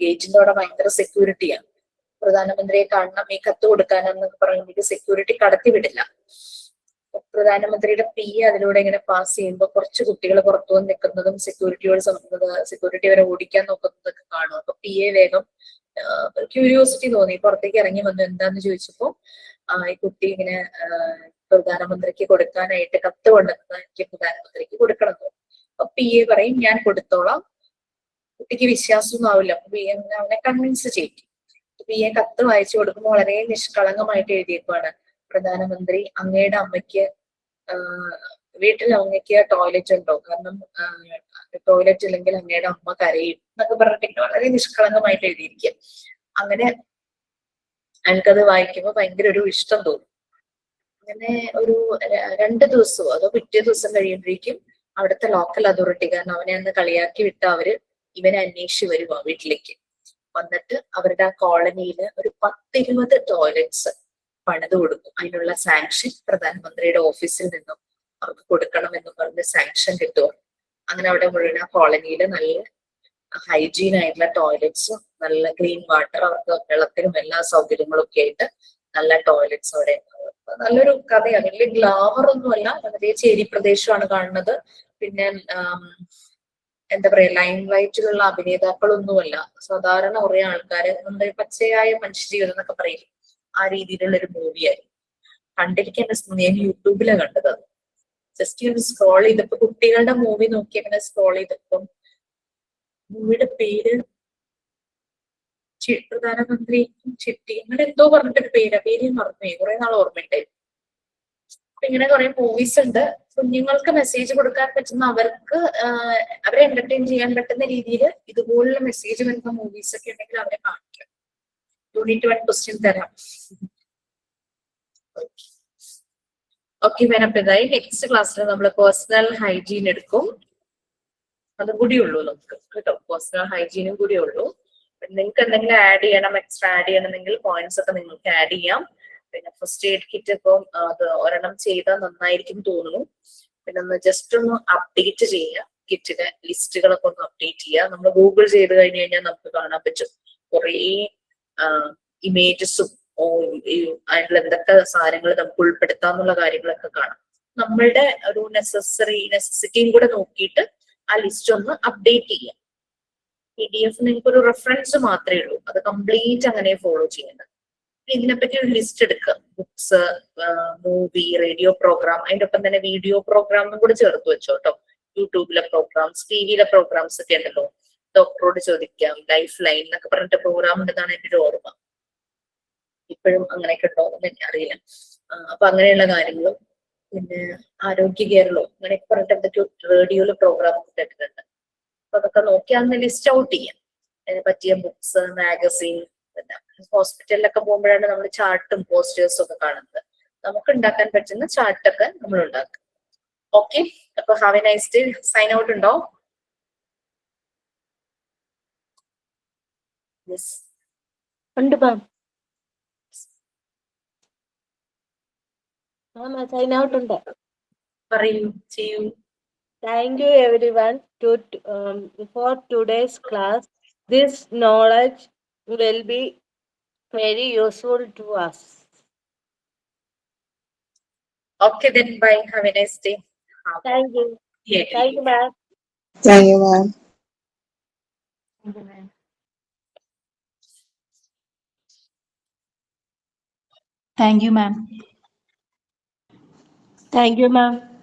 ഗേറ്റിന്റെ അവിടെ ഭയങ്കര സെക്യൂരിറ്റിയാണ്. പ്രധാനമന്ത്രിയെ കാണണം, ഈ കത്ത് കൊടുക്കാനെന്നൊക്കെ പറയുമ്പോൾ സെക്യൂരിറ്റി കടത്തി വിടില്ല. പ്രധാനമന്ത്രിയുടെ PA അതിലൂടെ ഇങ്ങനെ പാസ് ചെയ്യുമ്പോൾ കുറച്ച് കുട്ടികൾ പുറത്തു വന്ന് നിൽക്കുന്നതും സെക്യൂരിറ്റി അവരെ ഓടിക്കാൻ നോക്കുന്നതൊക്കെ കാണും. അപ്പൊ PA വേഗം ക്യൂരിയോസിറ്റി തോന്നി, പുറത്തേക്ക് ഇറങ്ങി വന്നു. എന്താന്ന് ചോദിച്ചപ്പോ ഈ കുട്ടി ഇങ്ങനെ പ്രധാനമന്ത്രിക്ക് കൊടുക്കാനായിട്ട് കത്ത് കൊണ്ടുവന്ന് എനിക്ക് പ്രധാനമന്ത്രിക്ക് കൊടുക്കണം എന്ന്. അപ്പൊ PA പറയും ഞാൻ കൊടുത്തോളാം. കുട്ടിക്ക് വിശ്വാസമൊന്നും ആവില്ല. അപ്പൊ PA അവനെ കൺവിൻസ് ചെയ്യും. PA കത്ത് വായിച്ചു കൊടുക്കുമ്പോൾ വളരെ നിഷ്കളങ്കമായിട്ട് എഴുതിയേക്കുവാണ്, പ്രധാനമന്ത്രി അങ്ങയുടെ അമ്മയ്ക്ക് വീട്ടിൽ അങ്ങയ്ക്ക് ടോയ്ലറ്റ് ഉണ്ടോ, കാരണം ടോയ്ലറ്റ് ഇല്ലെങ്കിൽ അങ്ങയുടെ അമ്മ കരയും എന്നൊക്കെ പറഞ്ഞിട്ട് വളരെ നിഷ്കളങ്കമായിട്ട് എഴുതിയിരിക്കുക. അങ്ങനെ അയാൾക്കത് വായിക്കുമ്പോൾ ഭയങ്കര ഒരു ഇഷ്ടം തോന്നും. അങ്ങനെ ഒരു 2 ദിവസമോ അതോ പിറ്റേ ദിവസം കഴിയുമ്പോഴേക്കും അവിടുത്തെ ലോക്കൽ അതോറിറ്റി, കാരണം അവനെ അന്ന് കളിയാക്കി വിട്ട അവര് ഇവനെ അന്വേഷിച്ച് വരുവാ വീട്ടിലേക്ക്. വന്നിട്ട് അവരുടെ ആ കോളനിയിൽ ഒരു 10-20 ടോയ്ലറ്റ്സ് പണിത് കൊടുക്കും. അതിനുള്ള സാങ്ഷൻ പ്രധാനമന്ത്രിയുടെ ഓഫീസിൽ നിന്നും അവർക്ക് കൊടുക്കണം എന്ന് പറഞ്ഞ് സാങ്ഷൻ കിട്ടുക. അങ്ങനെ അവിടെ മുഴുവൻ ആ കോളനിയിൽ നല്ല ഹൈജീൻ ആയിട്ടുള്ള ടോയ്ലറ്റ്സും നല്ല ക്ലീൻ വാട്ടർ, അവർക്ക് വെള്ളത്തിനും എല്ലാ സൗകര്യങ്ങളും ഒക്കെ ആയിട്ട് നല്ല ടോയ്ലറ്റ്സ് അവിടെ. നല്ലൊരു കഥയാണ്. വലിയ ഗ്ലാമർ ഒന്നുമല്ല, വളരെ ചേരി പ്രദേശമാണ് കാണുന്നത്. പിന്നെ എന്താ പറയാ, ലൈം ലൈറ്റിലുള്ള അഭിനേതാക്കളൊന്നുമല്ല, സാധാരണ കുറെ ആൾക്കാര്, നമ്മുടെ പച്ചയായ മനുഷ്യജീവിതം എന്നൊക്കെ പറയും, ആ രീതിയിലുള്ള ഒരു മൂവിയായിരുന്നു. കണ്ടിരിക്കാൻ ഞാൻ യൂട്യൂബിലാണ് കണ്ടത്. ജസ്റ്റ് ഒന്ന് സ്ക്രോൾ ചെയ്തപ്പോ കുട്ടികളുടെ മൂവി നോക്കി അങ്ങനെ സ്ക്രോൾ ചെയ്തപ്പം മൂവിയുടെ പേര് പ്രധാനമന്ത്രി ചിട്ടി അങ്ങനെ എന്തോ പറഞ്ഞിട്ടൊരു പേര് മറന്നുപോയി, കുറെ നാൾ ഓർമ്മയുണ്ടായിരുന്നു. അപ്പൊ ഇങ്ങനെ കുറെ മൂവീസ് ഉണ്ട്, കുഞ്ഞുങ്ങൾക്ക് മെസ്സേജ് കൊടുക്കാൻ പറ്റുന്ന, അവർക്ക് അവരെ എന്റർടൈൻ ചെയ്യാൻ പറ്റുന്ന രീതിയിൽ ഇതുപോലുള്ള മെസ്സേജ് വരുന്ന മൂവീസ് ഒക്കെ ഉണ്ടെങ്കിൽ അവരെ കാണിക്കാം. യൂണിറ്റ് 1 ക്വസ്റ്റ്യൻ തരാം. ഓക്കെ വേനപ്പതായി നെക്സ്റ്റ് ക്ലാസ്സിൽ നമ്മൾ പേഴ്സണൽ ഹൈജീൻ എടുക്കും. അതും കൂടി ഉള്ളൂ നമുക്ക് കേട്ടോ, പേഴ്സണൽ ഹൈജീനും കൂടി ഉള്ളൂ. നിങ്ങൾക്ക് എന്തെങ്കിലും ആഡ് ചെയ്യണം, എക്സ്ട്രാ ആഡ് ചെയ്യണമെങ്കിൽ പോയിന്റ്സ് ഒക്കെ നിങ്ങൾക്ക് ആഡ് ചെയ്യാം. പിന്നെ ഫസ്റ്റ് എയ്ഡ് കിറ്റ് ഇപ്പം അത് ഒരെണ്ണം ചെയ്താൽ നന്നായിരിക്കും തോന്നുന്നു. പിന്നെ ഒന്ന് ജസ്റ്റ് ഒന്ന് അപ്ഡേറ്റ് ചെയ്യുക, കിറ്റിന്റെ ലിസ്റ്റുകളൊക്കെ ഒന്ന് അപ്ഡേറ്റ് ചെയ്യുക. നമ്മൾ ഗൂഗിൾ ചെയ്ത് കഴിഞ്ഞ് കഴിഞ്ഞാൽ നമുക്ക് കാണാൻ പറ്റും കുറേ ഇമേജസും അതിനുള്ള എന്തൊക്കെ സാധനങ്ങൾ നമുക്ക് ഉൾപ്പെടുത്താന്നുള്ള കാര്യങ്ങളൊക്കെ കാണാം. നമ്മളുടെ ഒരു നെസസിറ്റിയും കൂടെ നോക്കിയിട്ട് ആ ലിസ്റ്റ് ഒന്ന് അപ്ഡേറ്റ് ചെയ്യാം. PDF നിങ്ങൾക്ക് ഒരു റെഫറൻസ് മാത്രമേ ഉള്ളൂ, അത് കംപ്ലീറ്റ് അങ്ങനെ ഫോളോ ചെയ്യേണ്ടത്. ഇതിനെപ്പറ്റി ഒരു ലിസ്റ്റ് എടുക്കുക, ബുക്സ്, മൂവി, റേഡിയോ പ്രോഗ്രാം, അതിന്റെ ഒപ്പം തന്നെ വീഡിയോ പ്രോഗ്രാമും കൂടെ ചേർത്ത് വെച്ചോ കേട്ടോ. യൂട്യൂബിലെ പ്രോഗ്രാംസ്, TV-യിലെ പ്രോഗ്രാംസ് ഒക്കെ ഉണ്ടല്ലോ, ഡോക്ടറോട് ചോദിക്കാം, ലൈഫ് ലൈൻ എന്നൊക്കെ പറഞ്ഞിട്ട് പ്രോഗ്രാം ഉണ്ടെന്നാണ് എൻ്റെ ഒരു ഓർമ്മ. ഇപ്പോഴും അങ്ങനെയൊക്കെ ഉണ്ടോ എന്ന് എനിക്കറിയില്ല. അപ്പൊ അങ്ങനെയുള്ള കാര്യങ്ങളും പിന്നെ ആരോഗ്യ കേരളോ അങ്ങനെയൊക്കെ പറഞ്ഞിട്ട് എന്തൊക്കെയോ റേഡിയോയിലെ പ്രോഗ്രാം ഒക്കെ ഇട്ടിട്ടുണ്ട്. അപ്പൊ അതൊക്കെ നോക്കി അന്ന് ലിസ്റ്റ് ഔട്ട് ചെയ്യാം. അതിനെ പറ്റിയ ബുക്സ്, മാഗസീൻ. ഹോസ്പിറ്റലിലൊക്കെ പോകുമ്പോഴാണ് നമ്മൾ ചാർട്ടും പോസ്റ്റേഴ്സും ഒക്കെ കാണുന്നത്. നമുക്ക് ഉണ്ടാക്കാൻ പറ്റുന്ന ചാർട്ടൊക്കെ നമ്മൾ ഉണ്ടാക്കും. ഓക്കെ, അപ്പൊ have a nice day. Sign out ഉണ്ടോ? ഉണ്ട് മാം. സൈൻ ഔട്ട് ഉണ്ട്. പറയൂ, ചെയ്യൂ. Thank you everyone for today's class. This knowledge will be very useful to us. Okay, then bye. Have a nice day. Thank you. Yeah. Thank you, ma'am. Thank you, ma'am. Thank you, ma'am. Thank you, ma'am. Thank you, ma'am.